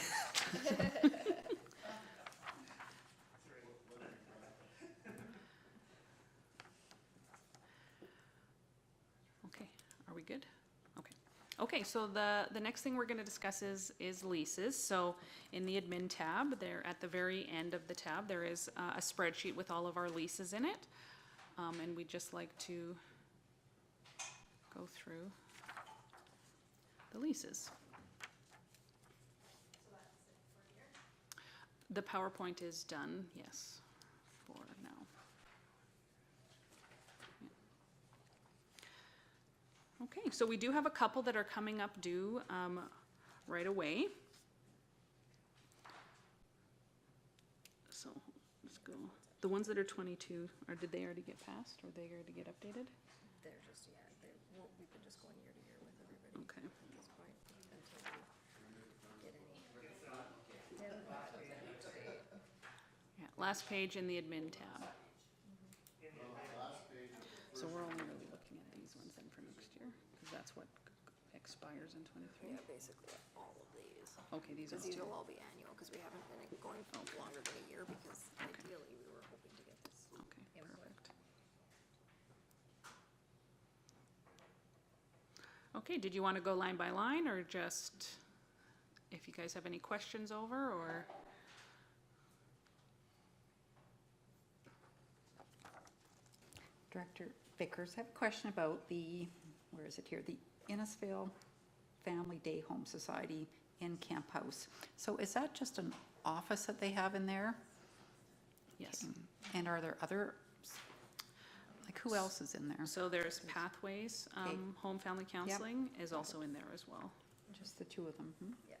S4: Okay, are we good? Okay. Okay, so the next thing we're gonna discuss is leases. So in the admin tab, there at the very end of the tab, there is a spreadsheet with all of our leases in it. And we'd just like to go through the leases. The PowerPoint is done, yes, for now. Okay, so we do have a couple that are coming up due right away. So let's go. The ones that are 22, or did they already get passed, or they already get updated?
S5: They're just, we've been just going year to year with everybody
S4: Okay.
S5: at this point until we get any.
S4: Yeah, last page in the admin tab. So we're only really looking at these ones then for next year, because that's what expires in 23.
S5: Yeah, basically all of these.
S4: Okay, these are
S5: Because these
S4: two.
S5: will all be annual, because we haven't been going for longer than a year, because ideally we were hoping to get this
S4: Okay,
S5: input.
S4: perfect. Okay, did you want to go line by line, or just, if you guys have any questions over, or?
S2: Director Vickers, I have a question about the, where is it here, the Innisfail Family Day Home Society in Camp House. So is that just an office that they have in there?
S4: Yes.
S2: And are there other, like who else is in there?
S4: So there's Pathways,
S2: Okay.
S4: Home Family Counseling is also in there as well.
S2: Just the two of them? Hmm?
S5: Yeah.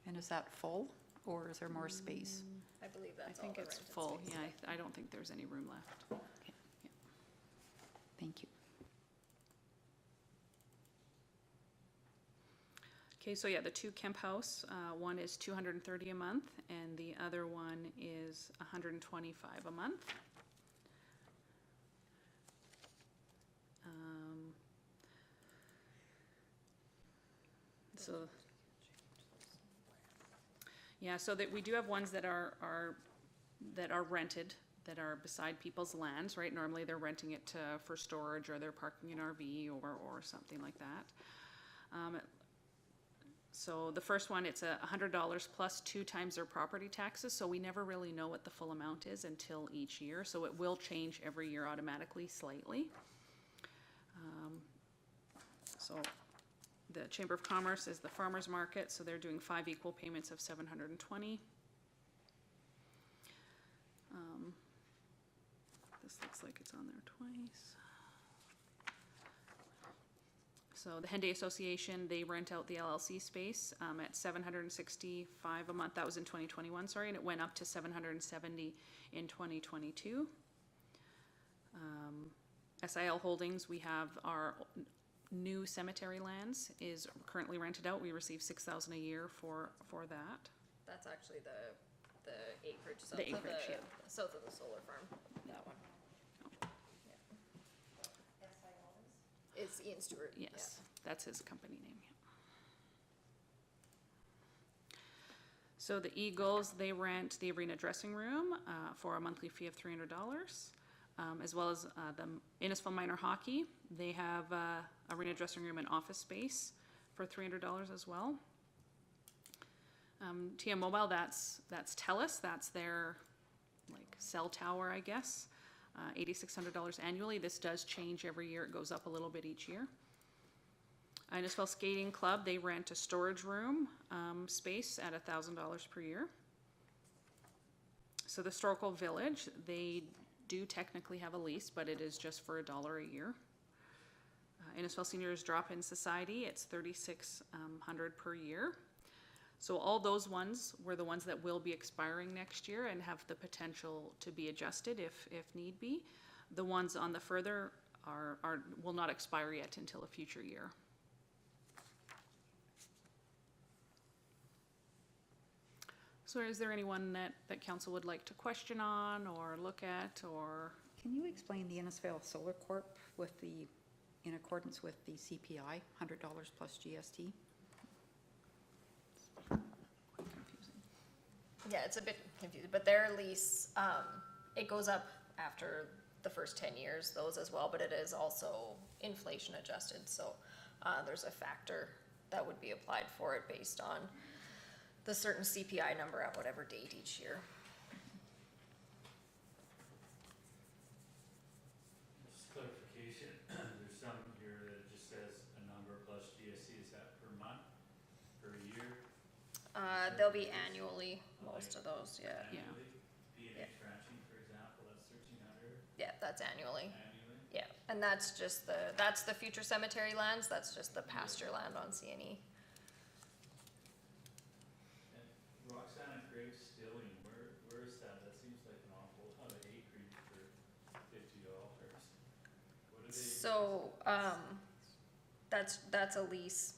S2: And is that full, or is there more space?
S5: I believe
S4: I
S5: that's all
S4: think
S5: the
S4: it's
S5: rented
S4: full,
S5: space.
S4: yeah, I don't think there's any room left.
S2: Thank you.
S4: Okay, so yeah, the two Kemp House, one is $230 a month, and the other one is $125 a month. So, yeah, so that we do have ones that are rented, that are beside people's lands, right? Normally they're renting it for storage, or they're parking an RV or something like that. So the first one, it's $100 plus 2 times their property taxes, so we never really know what the full amount is until each year, so it will change every year automatically slightly. So the Chamber of Commerce is the farmer's market, so they're doing 5 equal payments of $720. This looks like it's on there twice. So the Henday Association, they rent out the LLC space at $765 a month. That was in 2021, sorry, and it went up to $770 in 2022. SIL Holdings, we have our new cemetery lands is currently rented out. We receive $6,000 a year for that.
S5: That's actually the acreage, south
S4: The
S5: of
S4: acreage, yeah.
S5: south of the solar farm, that one. It's Ian Stewart.
S4: Yes, that's his company name. Yeah. So the Eagles, they rent the arena dressing room for a monthly fee of $300, as well as the Innisfail Minor Hockey. They have arena dressing room and office space for $300 as well. TM Mobile, that's TELUS. That's their like cell tower, I guess. $8,600 annually. This does change every year. It goes up a little bit each year. Innisfail Skating Club, they rent a storage room space at $1,000 per year. So the Historical Village, they do technically have a lease, but it is just for $1 a year. Innisfail Seniors Drop-In Society, it's $3,600 per year. So all those ones were the ones that will be expiring next year and have the potential to be adjusted if need be. The ones on the further will not expire yet until a future year. So is there anyone that council would like to question on or look at, or?
S2: Can you explain the Innisfail Solar Corp in accordance with the CPI, $100 plus GST?
S5: Yeah, it's a bit confusing, but their lease, it goes up after the first 10 years, those as well, but it is also inflation adjusted, so there's a factor that would be applied for it based on the certain CPI number at whatever date each year.
S3: Just clarification, there's some here that just says a number plus GSC, is that per month, per year?
S5: They'll be annually, most of those, yeah.
S3: Annually? P and
S5: Yeah.
S3: H ranching, for example, that's 1,300
S5: Yeah, that's annually.
S3: annually?
S5: Yeah, and that's just that's the future cemetery lands, that's just the pasture land on CNE.
S3: And Roxanne and Grave Stilling, where is that? That seems like an awful lot of acreage for $50. What are they?
S5: So, that's a lease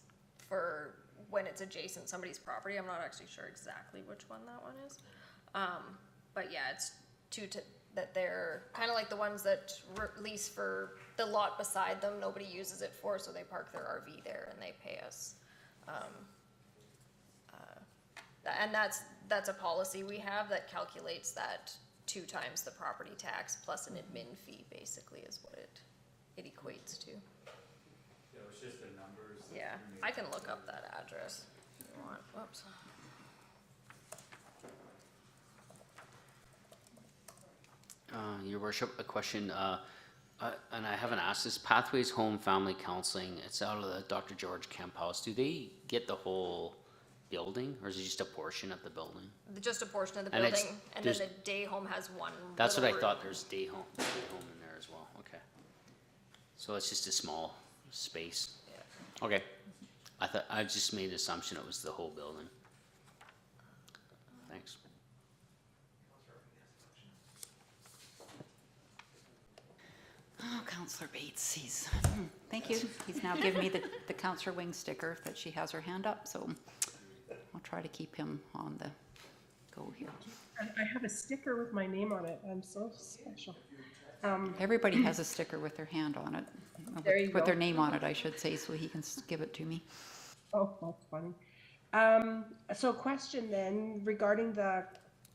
S5: for when it's adjacent somebody's property, I'm not actually sure exactly which one that one is. But yeah, it's that they're kinda like the ones that lease for the lot beside them, nobody uses it for, so they park their RV there and they pay us. And that's a policy we have that calculates that 2 times the property tax plus an admin fee, basically, is what it equates to.
S3: Yeah, it's just the numbers. that
S5: Yeah,
S3: we made
S5: I can
S3: up.
S5: look up that address if you want. Whoops.
S7: Your worship, a question, and I haven't asked this, Pathways Home Family Counseling, it's out of the Dr. George Kemp House. Do they get the whole building, or is it just a portion of the building?
S5: Just a portion of the
S7: And it's-
S5: building, and then
S7: there's-
S5: the day home has one.
S7: That's what I
S5: little
S7: thought,
S5: room.
S7: there's day home in there as well, okay. So it's just a small space,
S5: Yeah.
S7: okay. I just made the assumption it was the whole building. Thanks.
S2: Oh, Counselor Bates, thank you. He's now given me the Counselor Wing sticker that she has her hand up, so I'll try to keep him on the go here.
S8: I have a sticker with my name on it. I'm so special.
S2: Everybody has a sticker with their hand on it,
S8: There you
S2: with their
S8: go.
S2: name on it, I should say, so he can give it to me.
S8: Oh, that's funny. So question then regarding the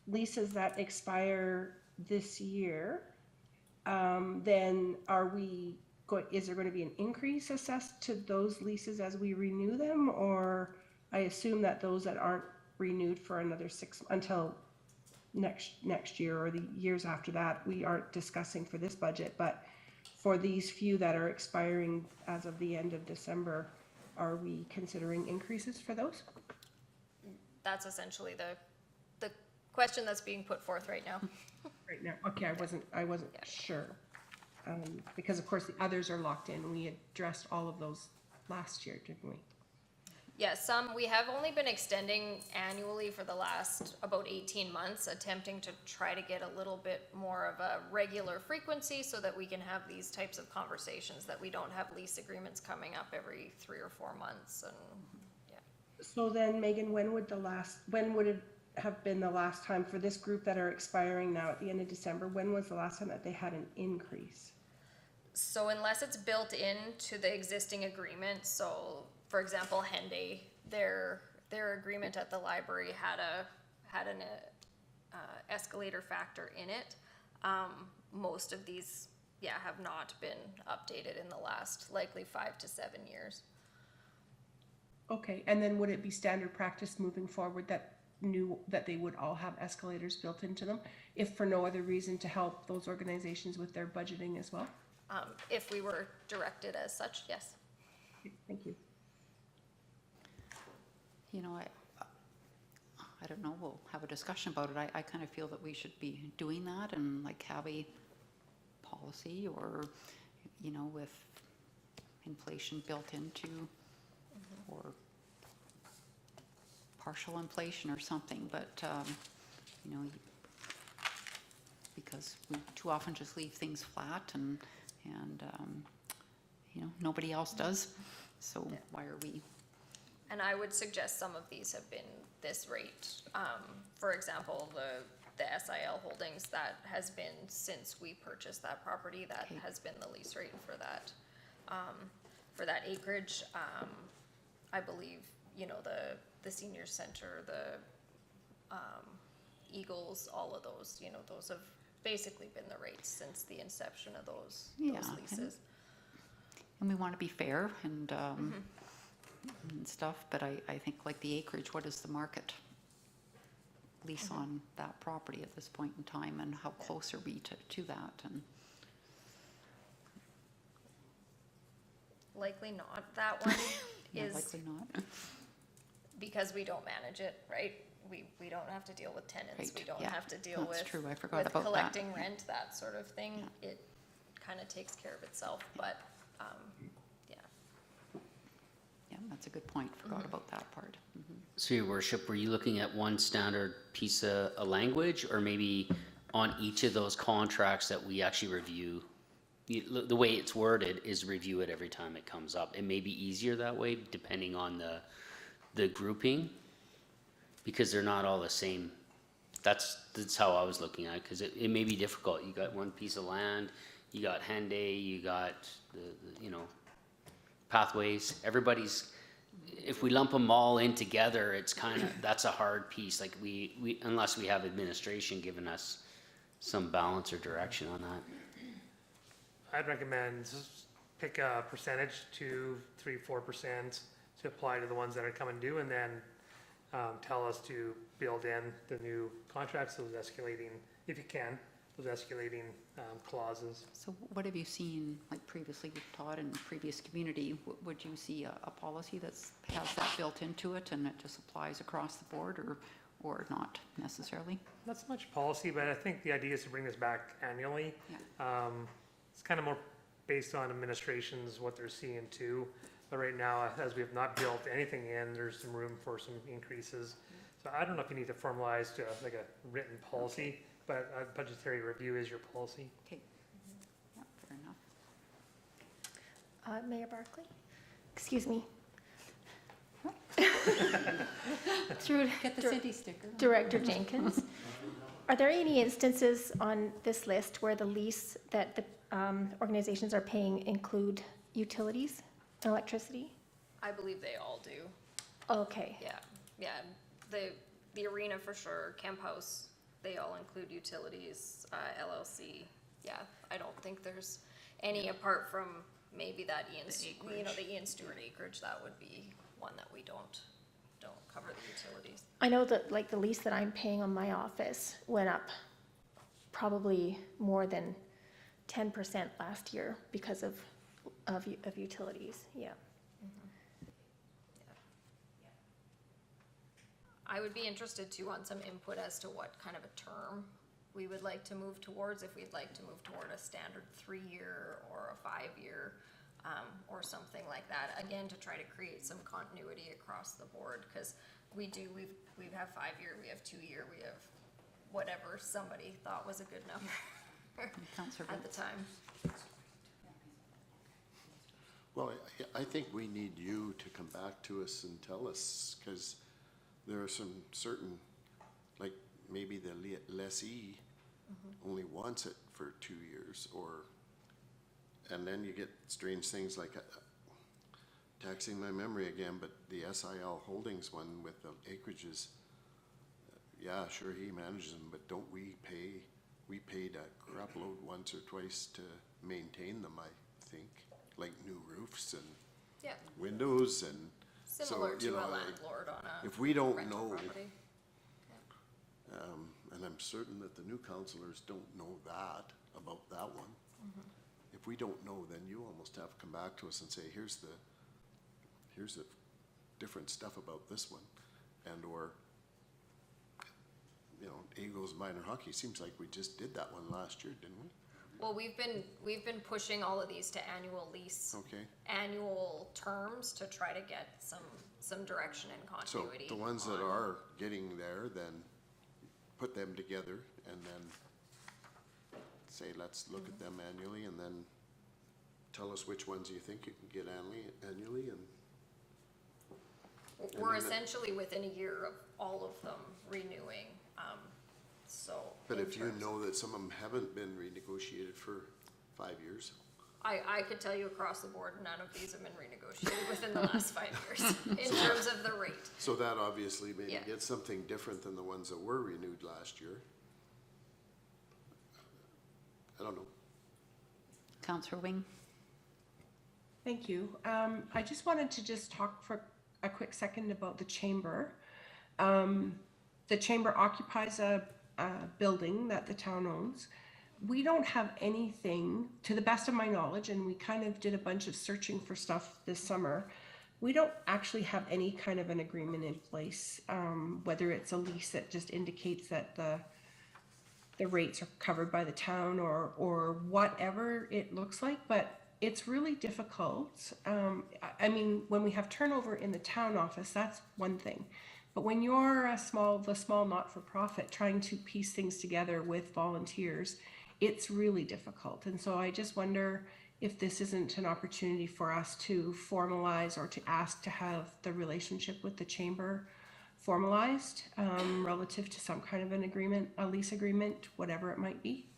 S8: leases that expire this year, then is there going to be an increase assessed to those leases as we renew them? Or I assume that those that aren't renewed for another until next year or the years after that, we aren't discussing for this budget, but for these few that are expiring as of the end of December, are we considering increases for those?
S5: That's essentially the question that's being put forth right now.
S8: Right now, okay, I wasn't sure. Because of course the others are locked in. We addressed all of those last year, didn't we?
S5: Yeah, we have only been extending annually for the last about 18 months, attempting to try to get a little bit more of a regular frequency so that we can have these types of conversations, that we don't have lease agreements coming up every 3 or 4 months, and yeah.
S8: So then, Megan, when would it have been the last time for this group that are expiring now at the end of December? When was the last time that they had an increase?
S5: So unless it's built into the existing agreement, so for example, Henday, their agreement at the library had an escalator factor in it. Most of these, have not been updated in the last likely 5 to 7 years.
S8: Okay, and then would it be standard practice moving forward that they would all have escalators built into them, if for no other reason to help those organizations with their budgeting as well?
S5: If we were directed as such, yes.
S8: Thank you.
S2: You know, I don't know, we'll have a discussion about it. I kind of feel that we should be doing that and like have a policy or, with inflation built into or partial inflation or something, but, because we too often just leave things flat and nobody else does. So why are we?
S5: And I would suggest some of these have been this rate. For example, the SIL holdings, that has been since we purchased that property, that
S2: Okay.
S5: has been the lease rate for that acreage. I believe, the senior center, the, Eagles, all of those, you know, those have basically been the rates since the inception of those
S2: Yeah,
S5: leases.
S2: And we want to be fair and stuff, but I think like the acreage, what is the market lease on that property at this point in time, and how close are we to that? And
S5: Likely not. That one
S2: yeah,
S5: is
S2: likely not.
S5: because we don't manage it, right? We don't have to deal with tenants.
S2: Right,
S5: We don't
S2: yeah,
S5: have to deal
S2: that's
S5: with.
S2: true. I forgot
S5: with
S2: about that.
S5: collecting rent, that sort of thing. It kind of takes care of itself, but, yeah.
S2: Yeah, that's a good point. Forgot about that part.
S7: So your worship, were you looking at one standard piece of a language, or maybe on each of those contracts that we actually review? The way it's worded is review it every time it comes up. It may be easier that way depending on the grouping, because they're not all the same. That's how I was looking at it, because it may be difficult. You got one piece of land, you got Henday, you got the you know, pathways. Everybody's, if we lump them all in together, it's kind of, that's a hard piece. Like we unless we have administration giving us some balance or direction on that.
S6: I'd recommend just pick a percentage, 2, 3, 4% to apply to the ones that are coming due, and then tell us to build in the new contracts, those escalating, if you can, those escalating clauses.
S2: So what have you seen, like previously, Todd, in previous community? Would you see a policy that's has that built into it and it just applies across the board, or not necessarily?
S6: Not so much policy, but I think the idea is to bring this back annually.
S2: Yeah.
S6: It's kind of more based on administrations, what they're seeing too. But right now, as we have not built anything in, there's some room for some increases. So I don't know if you need to formalize to like a written policy, but a budgetary review is your policy.
S2: Okay. Yeah, fair enough.
S9: Mayor Barkley? Excuse me. Through
S2: Get the city sticker.
S9: Director Jenkins, are there any instances on this list where the lease that the organizations are paying include utilities, electricity?
S5: I believe they all do.
S9: Okay,
S5: Yeah. The arena for sure, Camp House, they all include utilities, LLC. Yeah, I don't think there's any apart from maybe that the Ian Stewart acreage, that would be one that we don't cover the utilities.
S9: I know that like the lease that I'm paying on my office went up probably more than 10% last year because of utilities, yeah.
S5: I would be interested too on some input as to what kind of a term we would like to move towards, if we'd like to move toward a standard 3-year or a 5-year, or something like that. Again, to try to create some continuity across the board, because we have 5-year, we have 2-year, we have whatever somebody thought was a good number
S2: Councillor
S5: at the
S2: Vince.
S5: time.
S1: Well, I think we need you to come back to us and tell us, because there are some certain, like maybe the lessee only wants it for 2 years, and then you get strange things like, taxing my memory again, but the SIL Holdings one with the acreages, yeah, sure, he manages them, but don't we paid a crap load once or twice to maintain them, I think, like new roofs and
S5: Yeah,
S1: windows and.
S5: similar
S1: So,
S5: to
S1: you know,
S5: a
S1: like,
S5: landlord on a
S1: if we don't
S5: rental
S1: know,
S5: property.
S1: and I'm certain that the new councilors don't know that, about that one. If we don't know, then you almost have to come back to us and say, here's the different stuff about this one, or, Eagles minor hockey, seems like we just did that one last year, didn't we?
S5: Well, we've been pushing all of these to annual lease,
S1: Okay,
S5: annual terms to try to get some direction and
S1: so
S5: continuity.
S1: the ones that
S5: on-
S1: are getting there, then put them together and then say, let's look at them annually, and then tell us which ones you think you can get annually, and
S5: We're
S1: and then
S5: essentially within a year of all of them renewing, so.
S1: but
S5: in
S1: if you
S5: terms-
S1: know that some of them haven't been renegotiated for 5 years,
S5: I could tell you across the board, none of these have been renegotiated within the last 5 years in terms of the rate.
S1: So that obviously maybe
S5: Yeah.
S1: gets something different than the ones that were renewed last year. I don't know.
S2: Councillor Wing?
S8: Thank you. I just wanted to just talk for a quick second about the chamber. The chamber occupies a building that the town owns. We don't have anything, to the best of my knowledge, and we kind of did a bunch of searching for stuff this summer. We don't actually have any kind of an agreement in place, whether it's a lease that just indicates that the rates are covered by the town or whatever it looks like, but it's really difficult. I mean, when we have turnover in the town office, that's one thing. But when you're the small not-for-profit trying to piece things together with volunteers, it's really difficult. And so I just wonder if this isn't an opportunity for us to formalize or to ask to have the relationship with the chamber formalized relative to some kind of an agreement, a lease agreement, whatever it might be.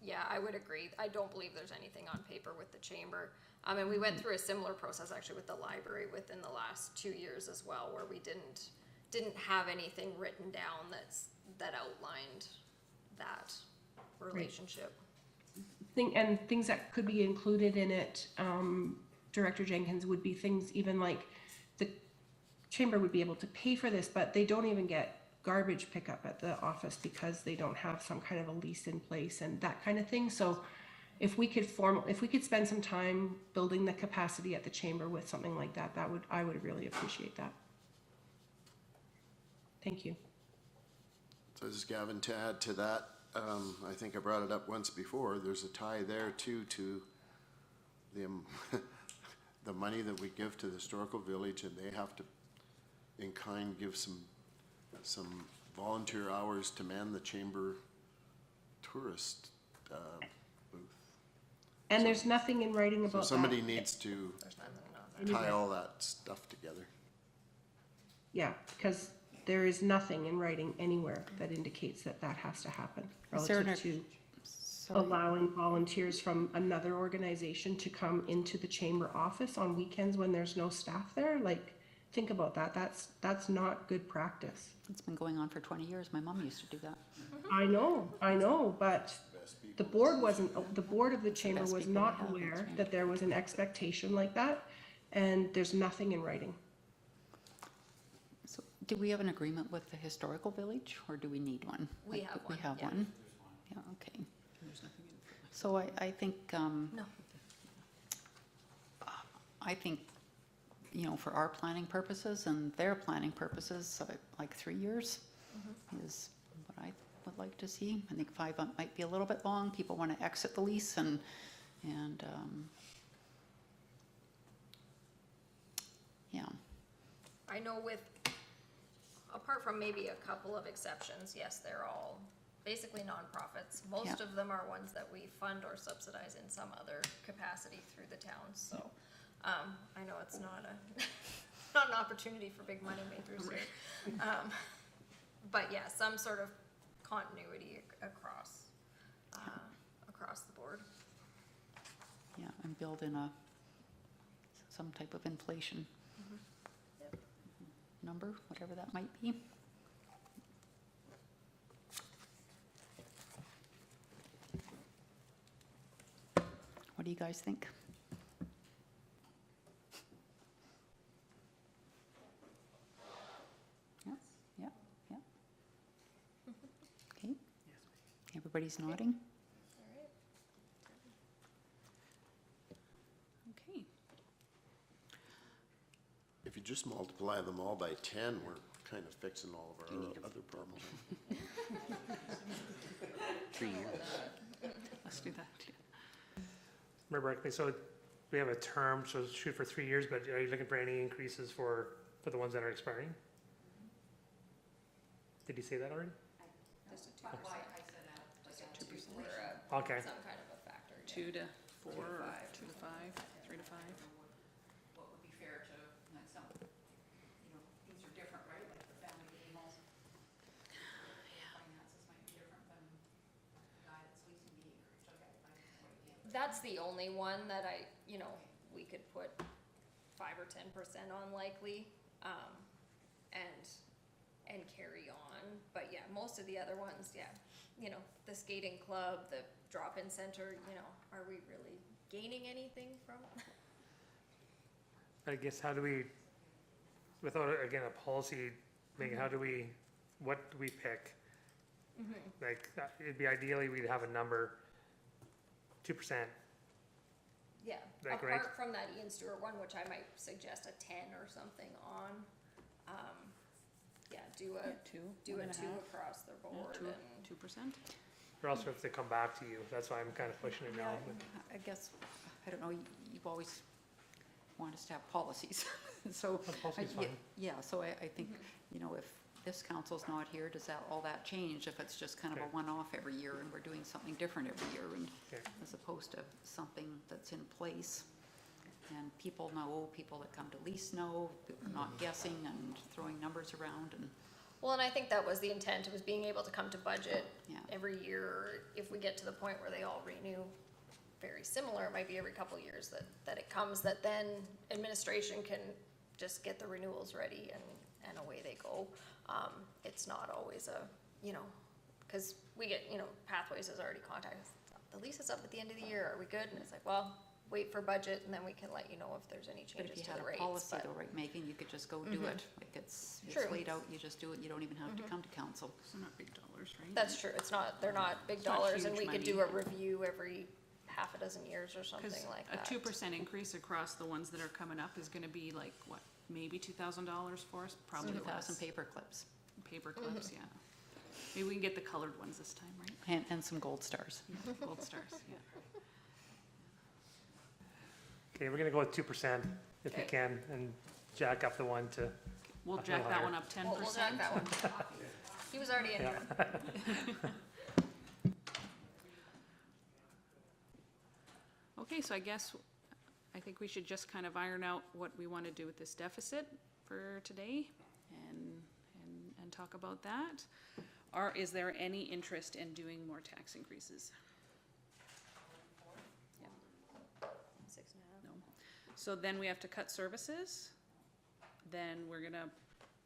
S5: Yeah, I would agree. I don't believe there's anything on paper with the chamber. And we went through a similar process actually with the library within the last 2 years as well, where we didn't have anything written down that outlined that relationship.
S8: Things that could be included in it, Director Jenkins, would be things even like the chamber would be able to pay for this, but they don't even get garbage pickup at the office because they don't have some kind of a lease in place and that kind of thing. So if we could spend some time building the capacity at the chamber with something like that, I would really appreciate that. Thank you.
S1: So this is Gavin, to add to that, I think I brought it up once before, there's a tie there too to the, the money that we give to the historical village, and they have to in kind give some volunteer hours to man the chamber tourist booth.
S8: And there's nothing in writing
S1: So
S8: about that.
S1: somebody needs to
S5: There's nothing on there.
S1: tie all that stuff together.
S8: Yeah, because there is nothing in writing anywhere that indicates that that has to happen
S2: Is there
S8: relative to allowing volunteers from another organization to come into the chamber office on weekends when there's no staff there. Like, think about that. That's not good practice.
S2: It's been going on for 20 years. My mom used to do that.
S8: I know, but the board of the chamber
S2: best
S8: was
S2: people
S8: not
S2: we have,
S8: aware
S2: that's right.
S8: that there was an expectation like that, and there's nothing in writing.
S2: So do we have an agreement with the historical village, or do we need one?
S5: We have one,
S2: We have
S5: yeah.
S2: one? Yeah, okay. So I think,
S5: No.
S2: I think, you know, for our planning purposes and their planning purposes, like 3 years is what I would like to see. I think 5 might be a little bit long. People want to exit the lease and yeah.
S5: I know apart from maybe a couple of exceptions, yes, they're all basically nonprofits. Most
S2: Yeah.
S5: of them are ones that we fund or subsidize in some other capacity through the town, so, I know it's not not an opportunity for big money makers here. But yeah, some sort of continuity across the board.
S2: Yeah, and build in some type of inflation
S5: Yep.
S2: number, whatever that might be. What do you guys think? Yeah, yeah, yeah. Okay. Everybody's nodding?
S5: All right.
S2: Okay.
S1: If you just multiply them all by 10, we're kind of fixing all of our other problems.
S7: 3 years.
S2: Let's do that.
S6: Remember correctly, so we have a term, so shoot for 3 years, but are you looking for any increases for the ones that are expiring? Did you say that already? Okay.
S5: Some kind of a factor.
S4: 2 to 4 or 2 to 5, 3 to 5.
S2: What would be fair to, like some, you know, these are different, right? Like the family animals. Finances might be different than the guy that's leasing the acreage. Okay, I can
S5: That's the only one that we could put 5 or 10% on likely, and carry on. But yeah, most of the other ones, yeah, the skating club, the drop-in center, are we really gaining anything from it?
S6: I guess how do we, without, again, a policy, maybe how do we, what do we pick? Like, it'd be ideally we'd have a number, 2%.
S5: Yeah,
S6: Like,
S5: apart
S6: right?
S5: from that Ian Stewart one, which I might suggest a 10 or something on. Yeah, do a
S4: Two,
S5: do
S4: one
S5: a
S4: and a
S5: 2
S4: half.
S5: across the board,
S4: Two,
S5: and
S4: 2%.
S6: Or else we have to come back to you. That's why I'm kind of pushing it now.
S2: I guess, I don't know, you've always wanted us to have policies, so.
S6: Policy's
S2: I-
S6: fine.
S2: Yeah, so I think, if this council's not here, does all that change if it's just kind of a
S6: Okay.
S2: one-off every year and we're doing something different every year, and
S6: Okay.
S2: as opposed to something that's in place? And people know, people that come to lease know, people are not guessing and throwing numbers around, and,
S5: well, and I think that was the intent, was being able to come to budget
S2: yeah.
S5: every year. If we get to the point where they all renew very similar, it might be every couple of years that it comes, that then administration can just get the renewals ready and away they go. It's not always because we get, Pathways has already contacted us, the lease is up at the end of the year, are we good? And it's like, well, wait for budget and then we can let you know if there's any
S2: But if
S5: changes
S2: you
S5: to
S2: had
S5: the
S2: a
S5: rates.
S2: policy
S5: But
S2: though, right, Megan, you could just go do it, like it's
S5: True.
S2: laid out, you just do it, you don't even have to come to council.
S4: So not big dollars, right?
S5: that's true, they're not big
S4: It's not
S5: dollars, and
S4: huge
S5: we could
S4: money.
S5: do a review every half a dozen years or something
S4: Because
S5: like
S4: a
S5: that.
S4: 2% increase across the ones that are coming up is gonna be like, what, maybe $2,000 for us? Probably
S2: 2,000
S4: less.
S2: paper clips
S4: Paper clips, yeah. Maybe we can get the colored ones this time, right?
S2: and some gold stars.
S4: Yeah, gold stars, yeah.
S6: Okay, we're gonna go with 2% if we
S5: Okay.
S6: can, and jack up the one to,
S4: We'll
S6: A
S4: jack
S6: little
S4: that
S6: higher.
S4: one up 10%.
S5: We'll jack that one. He was already in
S6: Yeah.
S5: here.
S4: Okay, so I think we should just kind of iron out what we want to do with this deficit for today and talk about that. Or is there any interest in doing more tax increases?
S5: 6.5.
S4: No. So then we have to cut services, then we're gonna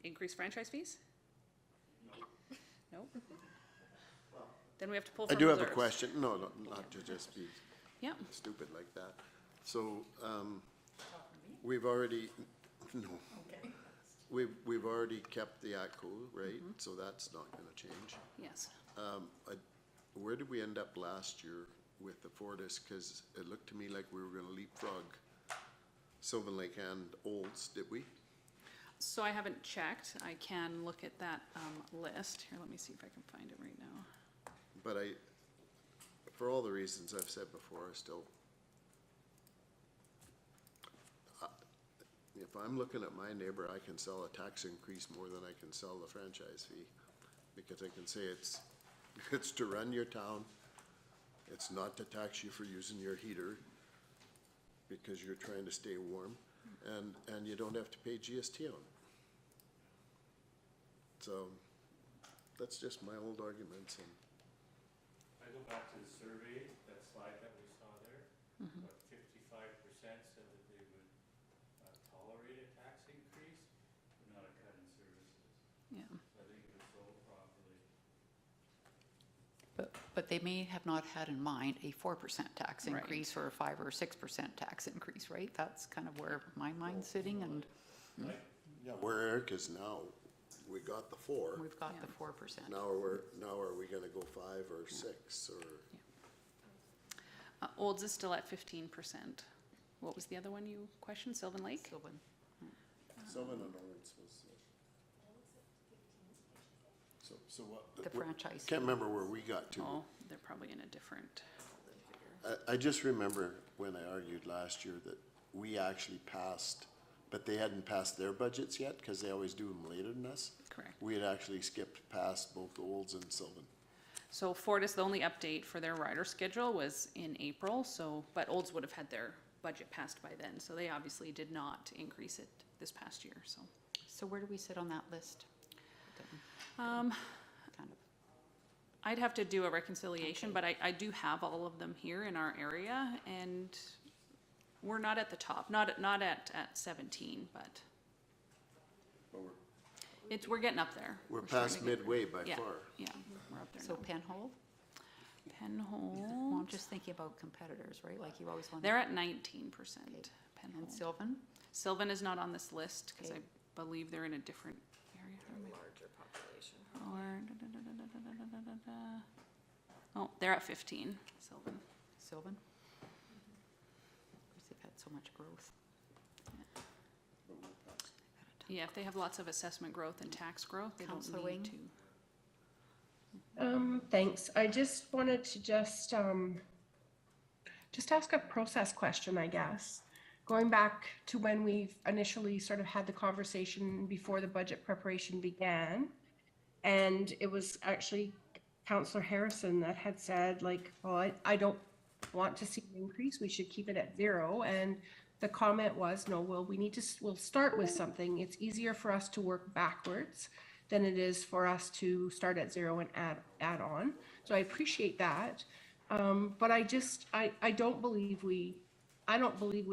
S4: increase franchise fees? Nope. Then we have to pull
S1: I
S4: from
S1: do have a
S4: reserves.
S1: question, no, not to just be
S4: Yeah,
S1: stupid like that. So, we've already, no. We've already kept the ATCO, right? So that's not gonna change.
S4: yes.
S1: Where did we end up last year with the Fortis? Cause it looked to me like we were gonna leapfrog Sylvan Lake and Olds, did we?
S4: So I haven't checked. I can look at that list. Here, let me see if I can find it right now.
S1: But for all the reasons I've said before, I still, if I'm looking at my neighbor, I can sell a tax increase more than I can sell the franchise fee. Because I can say it's to run your town, it's not to tax you for using your heater, because you're trying to stay warm, and you don't have to pay GST on it. So, that's just my old arguments, and
S3: I go back to the survey, that slide that we saw there, about 55% said that they would tolerate a tax increase, but not a cut in services.
S4: Yeah.
S3: So I think it was sold properly.
S2: But they may have not had in mind a 4% tax
S4: Right.
S2: increase or a 5 or 6% tax increase, right? That's kind of where my mind's sitting, and
S1: yeah, where Eric is now, we got the 4.
S2: we've got
S4: Yeah.
S2: the 4%.
S1: Now are we gonna go 5 or 6 or?
S4: Olds is still at 15%. What was the other one you questioned? Sylvan Lake?
S2: Sylvan.
S1: Sylvan and Owens was. So what?
S2: The franchise.
S1: Can't remember where we got to.
S4: Oh, they're probably in a different.
S1: I just remember when I argued last year that we actually passed, but they hadn't passed their budgets yet, cause they always do them later than us.
S4: Correct.
S1: We had actually skipped past both Olds and Sylvan.
S4: So Fortis, the only update for their rider schedule was in April, so, but Olds would have had their budget passed by then, so they obviously did not increase it this past year, so.
S2: So where do we sit on that list?
S4: Um,
S2: Kind of
S4: I'd have to do a reconciliation, but I do have all of them here in our area, and we're not at the top, not at 17, but we're getting up there.
S1: We're
S4: starting
S1: past
S4: to get-
S1: midway by
S4: Yeah,
S1: far.
S4: yeah, we're up there
S2: So
S4: now.
S2: Penhold? Well,
S4: Penhold,
S2: I'm just thinking about competitors, right? Like you always want.
S4: they're at 19%.
S2: And
S4: Penhold.
S2: Sylvan?
S4: Sylvan is not on this list, because I
S2: Okay.
S4: believe they're in a different area.
S5: Larger population.
S4: Or, oh, they're at 15, Sylvan.
S2: Sylvan? Because they've had so much growth.
S4: Yeah, if they have lots of assessment growth and tax growth, they don't
S2: Councillor
S4: need
S2: Wing?
S4: to.
S8: Thanks. I just wanted to just ask a process question, I guess. Going back to when we initially sort of had the conversation before the budget preparation began, and it was actually Councillor Harrison that had said, like, well, I don't want to see an increase, we should keep it at 0. And the comment was, no, well, we'll start with something. It's easier for us to work backwards than it is for us to start at 0 and add on. So I appreciate that. But I don't believe we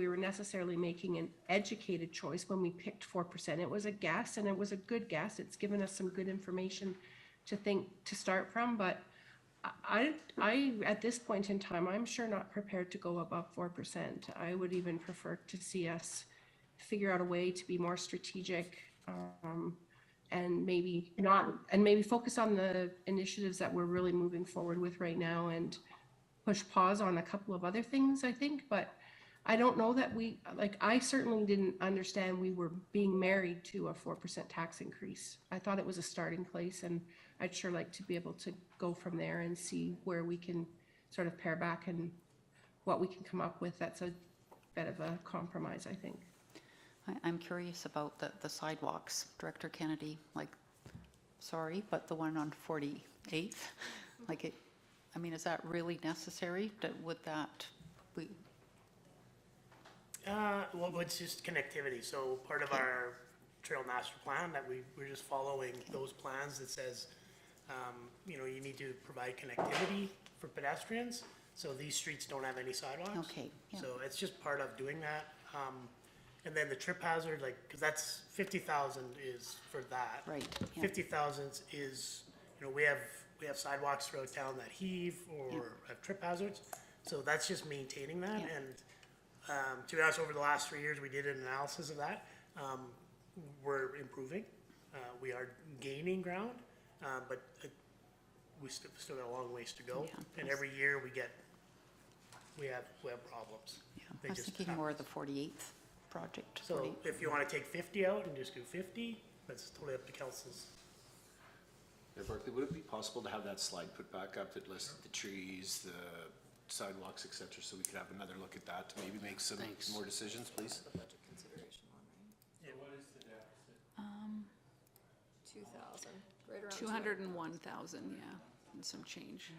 S8: were necessarily making an educated choice when we picked 4%. It was a guess, and it was a good guess. It's given us some good information to start from, but I, at this point in time, I'm sure not prepared to go above 4%. I would even prefer to see us figure out a way to be more strategic, and maybe focus on the initiatives that we're really moving forward with right now and push pause on a couple of other things, I think. But I don't know that I certainly didn't understand we were being married to a 4% tax increase. I thought it was a starting place, and I'd sure like to be able to go from there and see where we can sort of pare back and what we can come up with. That's a bit of a compromise, I think.
S2: I'm curious about the sidewalks, Director Kennedy, like, sorry, but the one on 48th, like it, I mean, is that really necessary? Would that,
S10: Well, it's just connectivity. So part of our trail master plan that we're just following those plans that says, you need to provide connectivity for pedestrians. So these streets don't have any sidewalks.
S2: Okay, yeah.
S10: So it's just part of doing that. And then the trip hazard, cause that's 50,000 is for that.
S2: Right, yeah.
S10: 50,000 is, we have sidewalks throughout town that heave or have trip hazards. So that's just maintaining that.
S2: Yeah.
S10: And to be honest, over the last 3 years, we did an analysis of that. We're improving. We are gaining ground, but we still got a long ways to go.
S2: Yeah,
S10: And every year we have problems.
S2: Yeah,
S10: They
S2: I was
S10: just
S2: thinking
S10: happen.
S2: more of the 48th project.
S10: So
S2: 48.
S10: if you want to take 50 out and just do 50, that's totally up to council's.
S11: Yeah, Barclay, would it be possible to have that slide put back up that listed the trees, the sidewalks, et cetera, so we could have another look at that to maybe make some
S7: Thanks.
S11: more decisions, please?
S5: The budget consideration one, right?
S3: What is the deficit?
S5: 2,000, right around
S4: 201,000, yeah, and some change.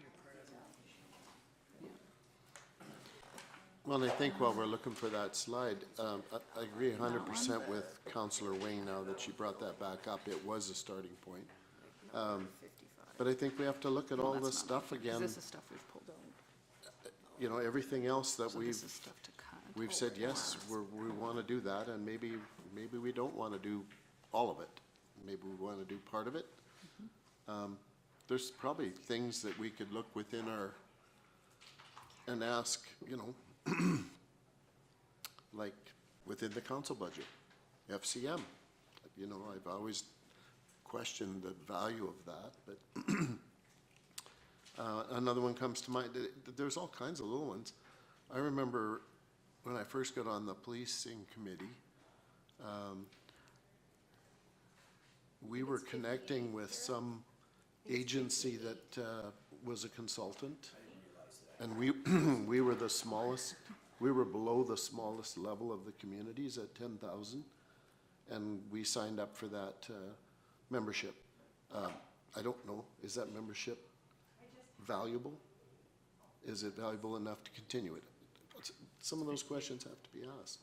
S1: Well, I think while we're looking for that slide, I agree 100% with Councillor Wing now that she brought that back up. It was a starting point. But I think we have to look at all this stuff again,
S4: This is stuff we've pulled out.
S1: everything else that
S4: So this is stuff to cut.
S1: we've said, yes, we want to do that, and maybe we don't want to do all of it. Maybe we want to do part of it. There's probably things that we could look within and ask, like within the council budget, FCM. I've always questioned the value of that, but another one comes to mind. There's all kinds of little ones. I remember when I first got on the policing committee, we were connecting with some agency that was a consultant, and we were the smallest. We were below the smallest level of the communities at 10,000, and we signed up for that membership. I don't know, is that membership valuable? Is it valuable enough to continue it? Some of those questions have to be asked.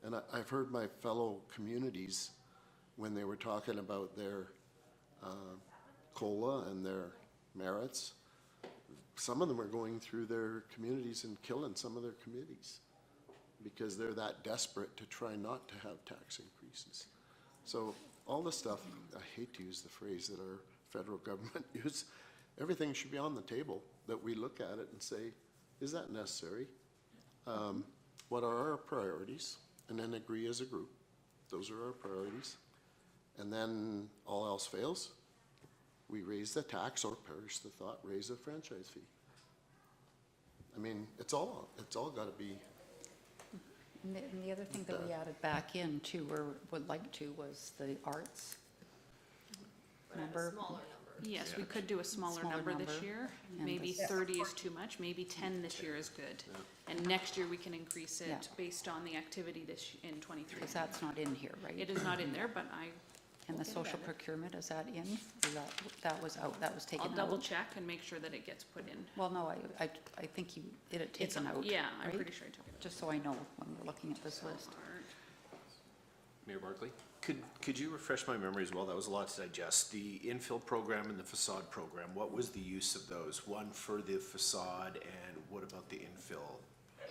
S1: And I've heard my fellow communities, when they were talking about their COLA and their merits, some of them are going through their communities and killing some of their committees because they're that desperate to try not to have tax increases. So all the stuff, I hate to use the phrase that our federal government use, everything should be on the table, that we look at it and say, is that necessary? What are our priorities? And then agree as a group. Those are our priorities. And then all else fails, we raise the tax, or perish the thought, raise the franchise fee. I mean, it's all got to be.
S2: And the other thing that we added back in too, or would like to, was the arts. Remember?
S4: Yes, we could do a smaller number this year.
S2: And
S4: Maybe
S2: this-
S4: 30 is too much, maybe 10 this year is good. And next year we can increase
S2: Yeah.
S4: it based on the activity in '23.
S2: Because that's not in here, right?
S4: It is not in there, but
S2: And the
S4: We'll get it
S2: social
S4: added.
S2: procurement, is that in? Is that was out, that was taken
S4: I'll
S2: out?
S4: double check and make sure that it gets put in.
S2: Well, no, I think it had
S4: It's
S2: taken out,
S4: Yeah, I'm
S2: right?
S4: pretty sure I took it.
S2: Just so I know when we're looking at this list.
S11: Mayor Barkley? Could you refresh my memory as well? That was a lot to digest. The infill program and the facade program, what was the use of those? One for the facade, and what about the infill?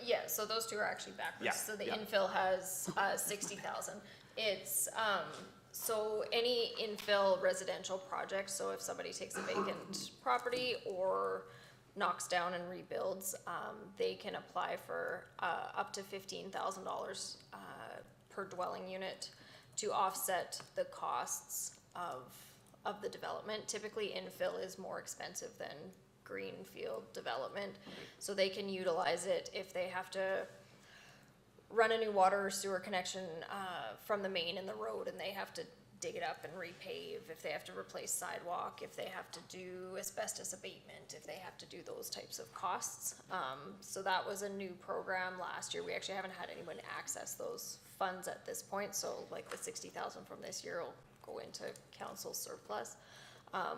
S5: Yeah, so those two are actually backwards.
S11: Yeah,
S5: So the
S11: yeah.
S5: infill has 60,000. It's so any infill residential project, so if somebody takes a vacant property or knocks down and rebuilds, they can apply for up to $15,000 per dwelling unit to offset the costs of the development. Typically infill is more expensive than greenfield development, so they can utilize it if they have to run a new water or sewer connection from the main in the road, and they have to dig it up and repave, if they have to replace sidewalk, if they have to do asbestos abatement, if they have to do those types of costs. So that was a new program last year. We actually haven't had anyone access those funds at this point, so like the 60,000 from this year will go into council surplus.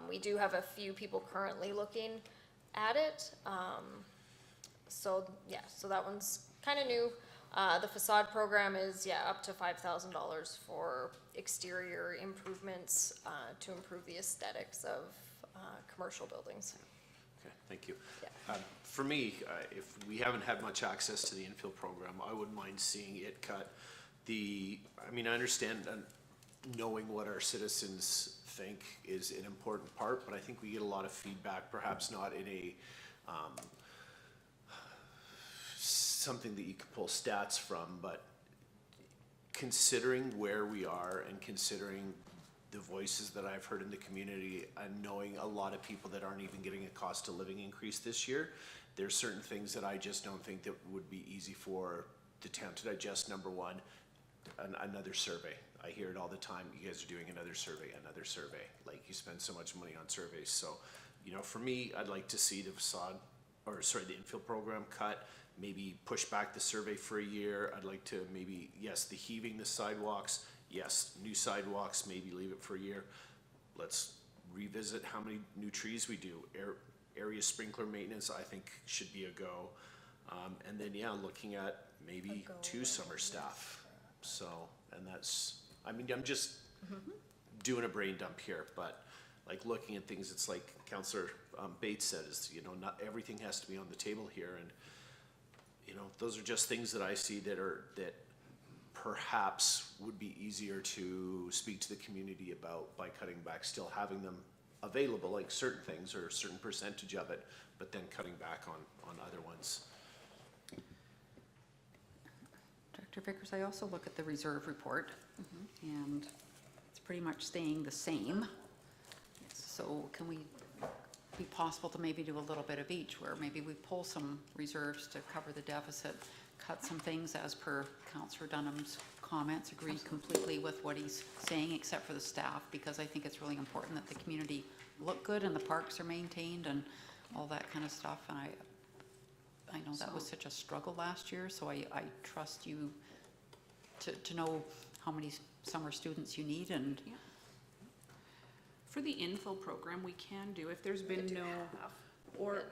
S5: We do have a few people currently looking at it. So yeah, so that one's kind of new. The facade program is, up to $5,000 for exterior improvements to improve the aesthetics of commercial buildings.
S11: Okay, thank you.
S5: Yeah.
S11: For me, if we haven't had much access to the infill program, I wouldn't mind seeing it cut. I understand knowing what our citizens think is an important part, but I think we get a lot of feedback, perhaps not in a something that you can pull stats from, but considering where we are and considering the voices that I've heard in the community and knowing a lot of people that aren't even getting a cost of living increase this year, there's certain things that I just don't think that would be easy for the town to digest. Number one, another survey. I hear it all the time. You guys are doing another survey. Like, you spend so much money on surveys. So, for me, I'd like to see the the infill program cut. Maybe push back the survey for a year. I'd like to maybe, yes, the heaving the sidewalks, yes, new sidewalks, maybe leave it for a year. Let's revisit how many new trees we do. Area sprinkler maintenance, I think, should be a go. And then, looking at maybe 2 summer staff. So, and that's, I'm just doing a brain dump here, but like looking at things, it's like Councillor Bates said, is, not everything has to be on the table here. And, those are just things that I see that perhaps would be easier to speak to the community about by cutting back, still having them available, like certain things or a certain percentage of it, but then cutting back on other ones.
S2: Director Vickers, I also look at the reserve report, and it's pretty much staying the same. So can we be possible to maybe do a little bit of each, where maybe we pull some reserves to cover the deficit, cut some things as per Councillor Dunham's comments, agree completely with what he's saying except for the staff, because I think it's really important that the community look good and the parks are maintained and all that kind of stuff. And I know that was such a struggle last year, so I trust you to know how many summer students you need. And
S4: For the infill program, we can do, if there's been no, or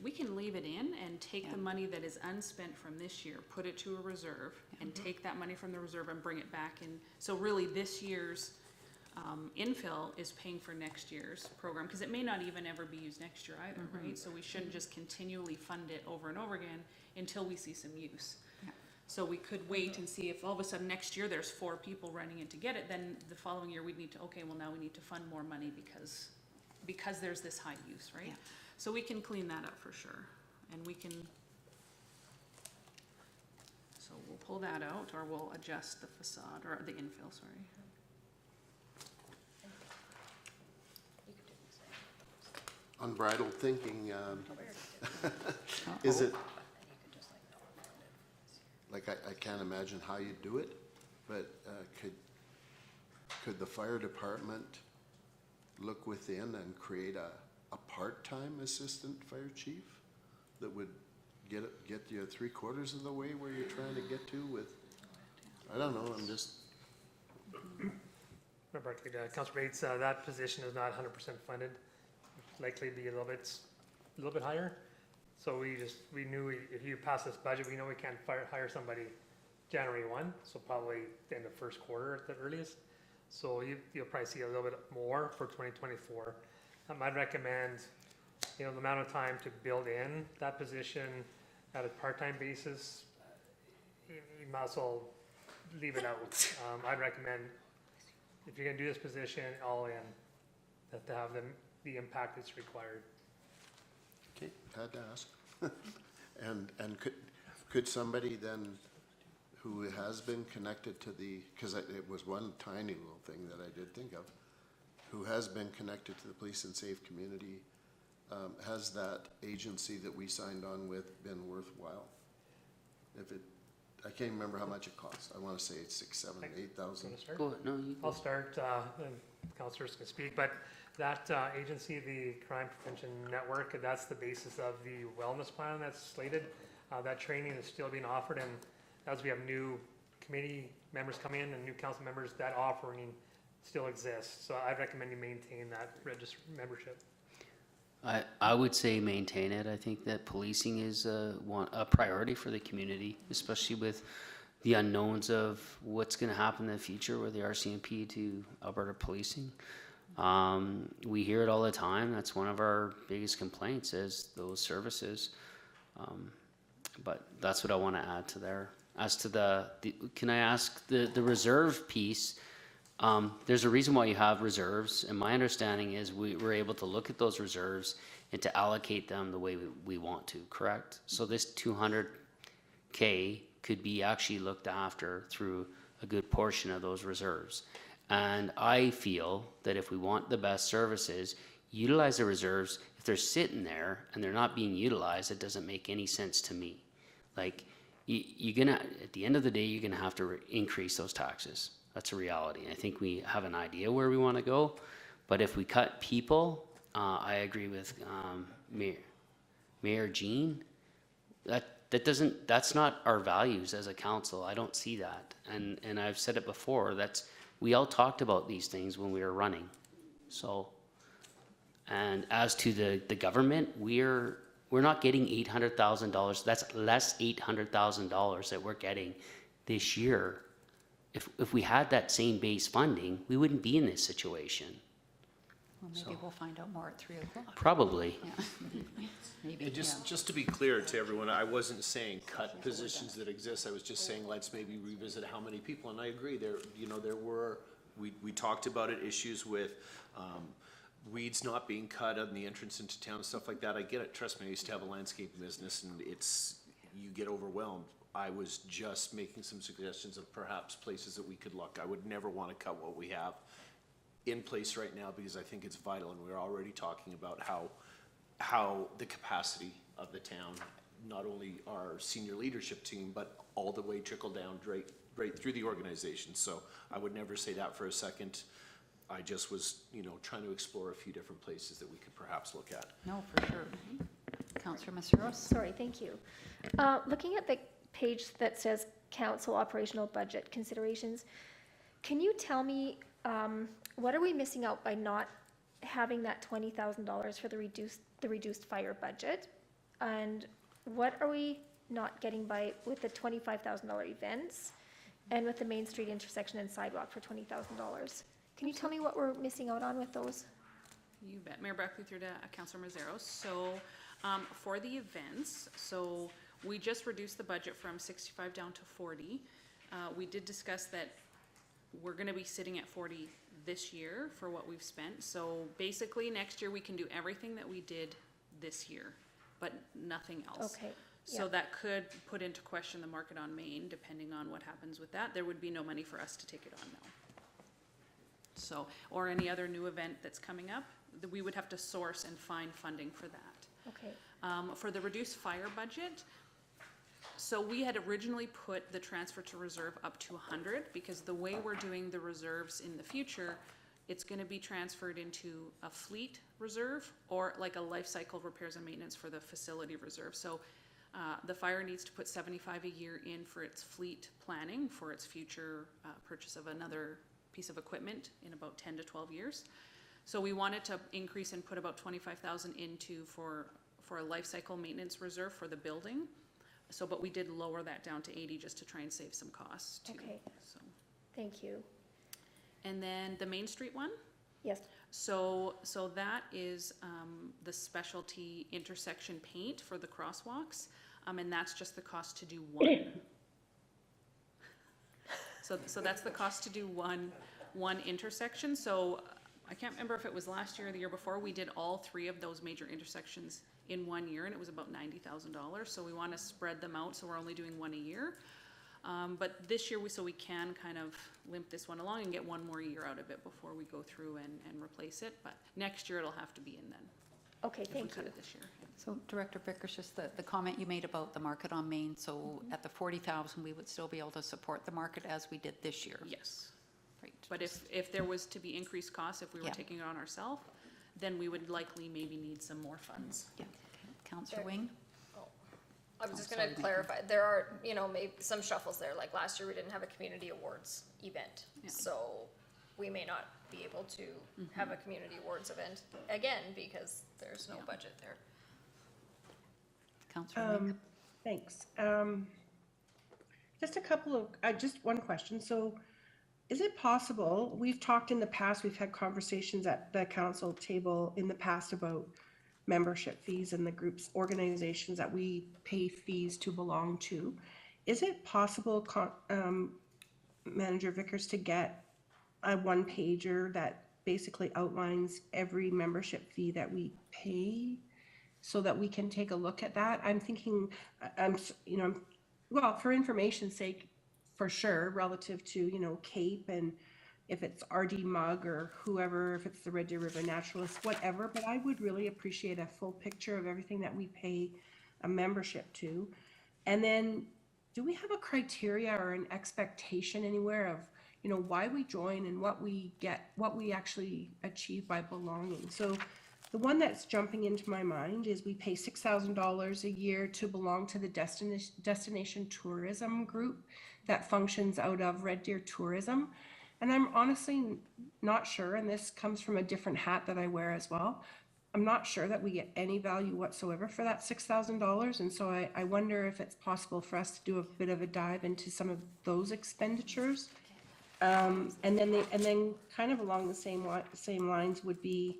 S4: we can leave it in and take the money that is unspent from this year, put it to a reserve, and take that money from the reserve and bring it back in. So really, this year's infill is paying for next year's program, because it may not even ever be used next year either, right? So we shouldn't just continually fund it over and over again until we see some use.
S2: Yeah.
S4: So we could wait and see if all of a sudden next year there's 4 people running in to get it, then the following year we'd need to, okay, well now we need to fund more money because there's this high use, right?
S2: Yeah.
S4: So we can clean that up for sure, and we can, so we'll pull that out, or we'll adjust the facade, or the infill, sorry.
S1: Unbridled thinking, is it, like, I can't imagine how you do it, but could the fire department look within and create a part-time assistant fire chief that would get you 3/4 of the way where you're trying to get to with, I don't know, I'm just,
S6: Remember, Councilor Bates, that position is not 100% funded, likely be a little bit higher. So we knew if you pass this budget, we know we can't hire somebody January 1, so probably in the first quarter at the earliest. So you'll probably see a little bit more for 2024. I'd recommend, the amount of time to build in that position at a part-time basis, you might as well leave it out. I'd recommend, if you're gonna do this position all in, that to have the impact that's required.
S1: okay, had to ask. And could somebody then, who has been connected to the, because it was one tiny little thing that I did think of, who has been connected to the Police and Safe Community, has that agency that we signed on with been worthwhile? If it, I can't remember how much it costs. I want to say it's 6, 7, 8,000.
S6: Wanna start?
S7: Go ahead. No, you go.
S6: I'll start, and councillors can speak, but that agency, the Crime Prevention Network, that's the basis of the wellness plan that's slated. That training is still being offered, and as we have new committee members come in and new council members, that offering still exists. So I recommend you maintain that registered membership.
S7: I would say maintain it. I think that policing is a priority for the community, especially with the unknowns of what's going to happen in the future with the RCMP to Alberta policing. We hear it all the time. That's one of our biggest complaints is those services. But that's what I want to add to there. As to can I ask the reserve piece? There's a reason why you have reserves, and my understanding is we're able to look at those reserves and to allocate them the way we want to, correct? So this 200K could be actually looked after through a good portion of those reserves. And I feel that if we want the best services, utilize the reserves. If they're sitting there and they're not being utilized, it doesn't make any sense to me. Like, you're gonna, at the end of the day, you're gonna have to increase those taxes. That's a reality. I think we have an idea where we want to go, but if we cut people, I agree with Mayor Jean. That's not our values as a council. I don't see that, and I've said it before. We all talked about these things when we were running. So, and as to the government, we're not getting $800,000. That's less $800,000 that we're getting this year. If we had that same base funding, we wouldn't be in this situation.
S2: Well, maybe we'll find out more at 3 o'clock.
S7: Probably.
S2: Yeah. Maybe,
S11: And
S2: yeah.
S11: just to be clear to everyone, I wasn't saying cut positions that exist, I was just saying let's maybe revisit how many people, and I agree, there were, we talked about it, issues with, weeds not being cut on the entrance into town and stuff like that. I get it, trust me, I used to have a landscape business, and you get overwhelmed. I was just making some suggestions of perhaps places that we could look. I would never want to cut what we have in place right now because I think it's vital, and we're already talking about how the capacity of the town, not only our senior leadership team, but all the way trickle down right through the organization. So I would never say that for a second. I just was, trying to explore a few different places that we could perhaps look at.
S2: No, for sure. Councillor Maceros?
S9: Sorry, thank you. Looking at the page that says council operational budget considerations, can you tell me what are we missing out by not having that $20,000 for the reduced fire budget, and what are we not getting by with the $25,000 events and with the Main Street intersection and sidewalk for $20,000? Can you tell me what we're missing out on with those?
S4: You bet. Mayor Buckley through to Councilor Mazzaro. So, for the events, so we just reduced the budget from 65 down to 40. We did discuss that we're gonna be sitting at 40 this year for what we've spent. So basically, next year we can do everything that we did this year, but nothing else.
S9: Okay,
S4: So
S9: yeah.
S4: that could put into question the market on Main, depending on what happens with that. There would be no money for us to take it on now. So, or any other new event that's coming up, we would have to source and find funding for that.
S9: Okay,
S4: For the reduced fire budget, so we had originally put the transfer to reserve up to 100, because the way we're doing the reserves in the future, it's gonna be transferred into a fleet reserve or like a life cycle repairs and maintenance for the facility reserve. So the fire needs to put 75 a year in for its fleet planning, for its future purchase of another piece of equipment in about 10 to 12 years. So we wanted to increase and put about 25,000 into for a life cycle maintenance reserve for the building. So, but we did lower that down to 80 just to try and save some costs too.
S9: Okay.
S4: So,
S9: thank you.
S4: and then the Main Street one.
S9: Yes,
S4: So that is the specialty intersection paint for the crosswalks, and that's just the cost to do one. So that's the cost to do one intersection. So I can't remember if it was last year or the year before, we did all 3 of those major intersections in 1 year, and it was about $90,000. So we want to spread them out, so we're only doing one a year. But this year, so we can kind of limp this one along and get one more year out of it before we go through and replace it. But next year, it'll have to be in then,
S9: okay,
S4: if we
S9: thank
S4: cut
S9: you.
S4: it this year.
S2: So Director Vickers, just the comment you made about the market on Main, so at the 40,000, we would still be able to support the market as we did this year?
S4: Yes.
S2: Right.
S4: But if there was to be increased costs, if we were
S2: Yeah.
S4: taking it on ourselves, then we would likely maybe need some more funds.
S2: Yeah. Councillor
S5: There-
S2: Wing?
S5: I was just
S2: Oh,
S5: gonna
S2: sorry,
S5: clarify, there are, maybe some shuffles there, like last year we didn't have a community awards event.
S4: Yeah.
S5: So we may not be able to have a community awards event again because there's no
S4: Yeah.
S5: budget there.
S2: Councillor Wing?
S8: Thanks. Just a couple of, just one question. So is it possible, we've talked in the past, we've had conversations at the council table in the past about membership fees and the groups, organizations that we pay fees to belong to. Is it possible, Manager Vickers, to get a one-pager that basically outlines every membership fee that we pay so that we can take a look at that? I'm thinking, well, for information's sake, for sure, relative to, CAPE and if it's RD Mug or whoever, if it's the Red Deer River Naturalists, whatever, but I would really appreciate a full picture of everything that we pay a membership to. And then, do we have a criteria or an expectation anywhere of, why we join and what we get, what we actually achieve by belonging? So the one that's jumping into my mind is we pay $6,000 a year to belong to the destination tourism group that functions out of Red Deer Tourism. And I'm honestly not sure, and this comes from a different hat that I wear as well. I'm not sure that we get any value whatsoever for that $6,000. And so I wonder if it's possible for us to do a bit of a dive into some of those expenditures. And then kind of along the same lines would be,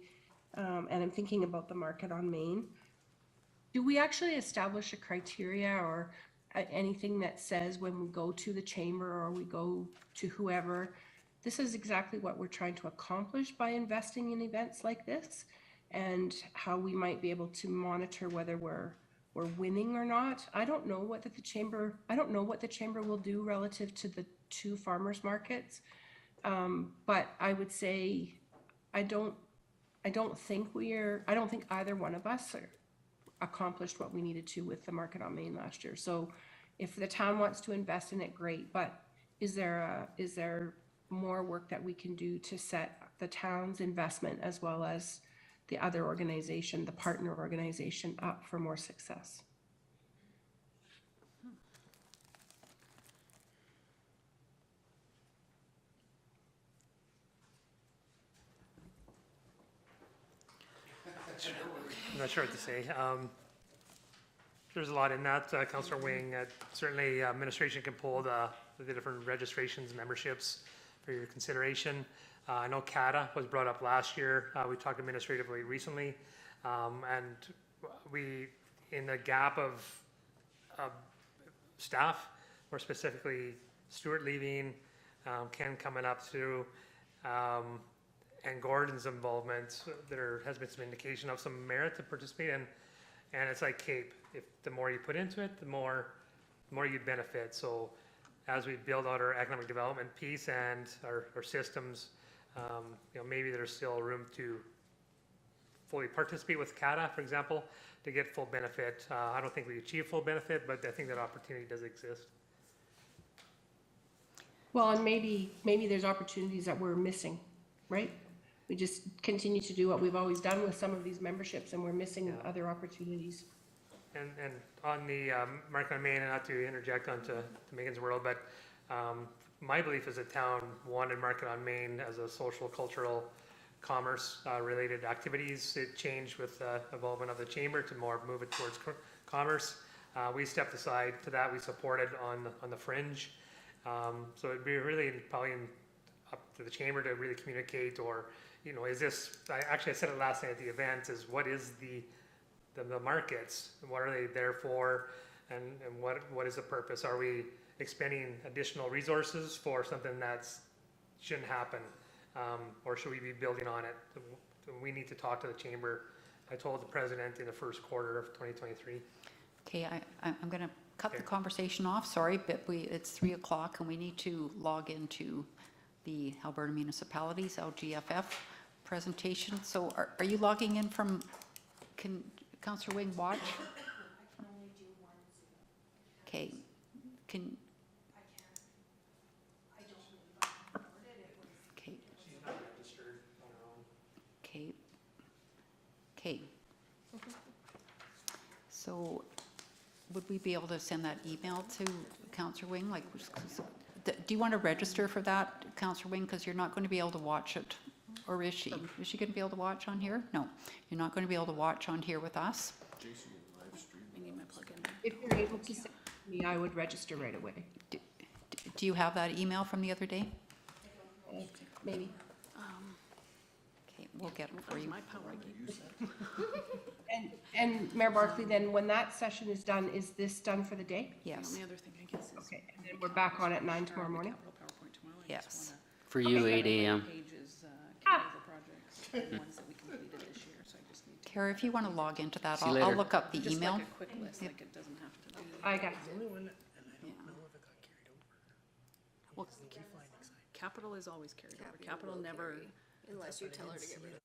S8: and I'm thinking about the market on Main. Do we actually establish a criteria or anything that says when we go to the chamber or we go to whoever, this is exactly what we're trying to accomplish by investing in events like this, and how we might be able to monitor whether we're winning or not? I don't know what the chamber will do relative to the 2 farmers markets, but I would say I don't think either one of us accomplished what we needed to with the market on Main last year. So if the town wants to invest in it, great, but is there more work that we can do to set the town's investment as well as the other organization, the partner organization, up for more success?
S6: I'm not sure what to say. There's a lot in that, Councillor Wing. Certainly, administration can pull the different registrations, memberships for your consideration. I know CATA was brought up last year. We talked administratively recently. And we, in the gap of staff, more specifically Stuart leaving, Ken coming up through, and Gordon's involvement, there has been some indication of some merit to participate in. And it's like CAPE, if the more you put into it, the more you benefit. So as we build out our economic development piece and our systems, you know, maybe there's still room to fully participate with CATA, for example, to get full benefit. I don't think we achieve full benefit, but I think that opportunity does exist.
S8: Well, and maybe there's opportunities that we're missing, right? We just continue to do what we've always done with some of these memberships, and we're missing other opportunities.
S6: And on the Market on Main, and not to interject onto Megan's world, but my belief is that town wanted Market on Main as a social, cultural, commerce related activities. It changed with the involvement of the chamber to more move it towards commerce. We stepped aside to that. We supported on the fringe. So it'd be really probably up to the chamber to really communicate, or, you know, is this, I said it last night at the event, is what is the markets, and what are they there for, and what is the purpose? Are we expending additional resources for something that shouldn't happen, or should we be building on it? We need to talk to the chamber. I told the president in the first quarter of 2023.
S2: Okay, I'm going to cut the conversation off, sorry, but it's 3 o'clock and we need to log into the Alberta Municipalities, LGFF presentation. So are you logging in from, can Councillor Wing watch?
S12: I can only do one Zoom.
S2: Okay, can,
S12: I don't believe I recorded it.
S2: okay,
S6: She's not registered on her own.
S2: okay, okay. So would we be able to send that email to Councillor Wing? Like, do you want to register for that, Councillor Wing? Because you're not going to be able to watch it. Or is she? Is she going to be able to watch on here? No, you're not going to be able to watch on here with us.
S1: Jason, live stream.
S4: I need my plug-in.
S8: If you're able to send it to me, I would register right away.
S2: Do you have that email from the other day?
S8: Maybe.
S2: Okay, we'll get it for you.
S4: My power.
S8: And Mayor Barkley, then when that session is done, is this done for the day?
S2: Yes,
S4: The other thing, I guess, is.
S8: Okay, and then we're back on at 9 tomorrow morning?
S4: Capital PowerPoint tomorrow. I
S2: Yes.
S4: just wanna-
S7: For you, 8 a.m.
S4: Pages, capital projects, the ones that we completed this year, so I just need to.
S2: Kara, if you want to log into that,
S7: See you
S2: I'll
S7: later.
S2: look up the
S4: Just
S2: email.
S4: like a quick list, like it doesn't have to be.
S8: I got it.
S10: The only one, and I
S4: Yeah.
S10: don't know if it got carried over.
S4: Well, capital is always carried over. Capital never,
S5: Unless you tell her to get rid of it.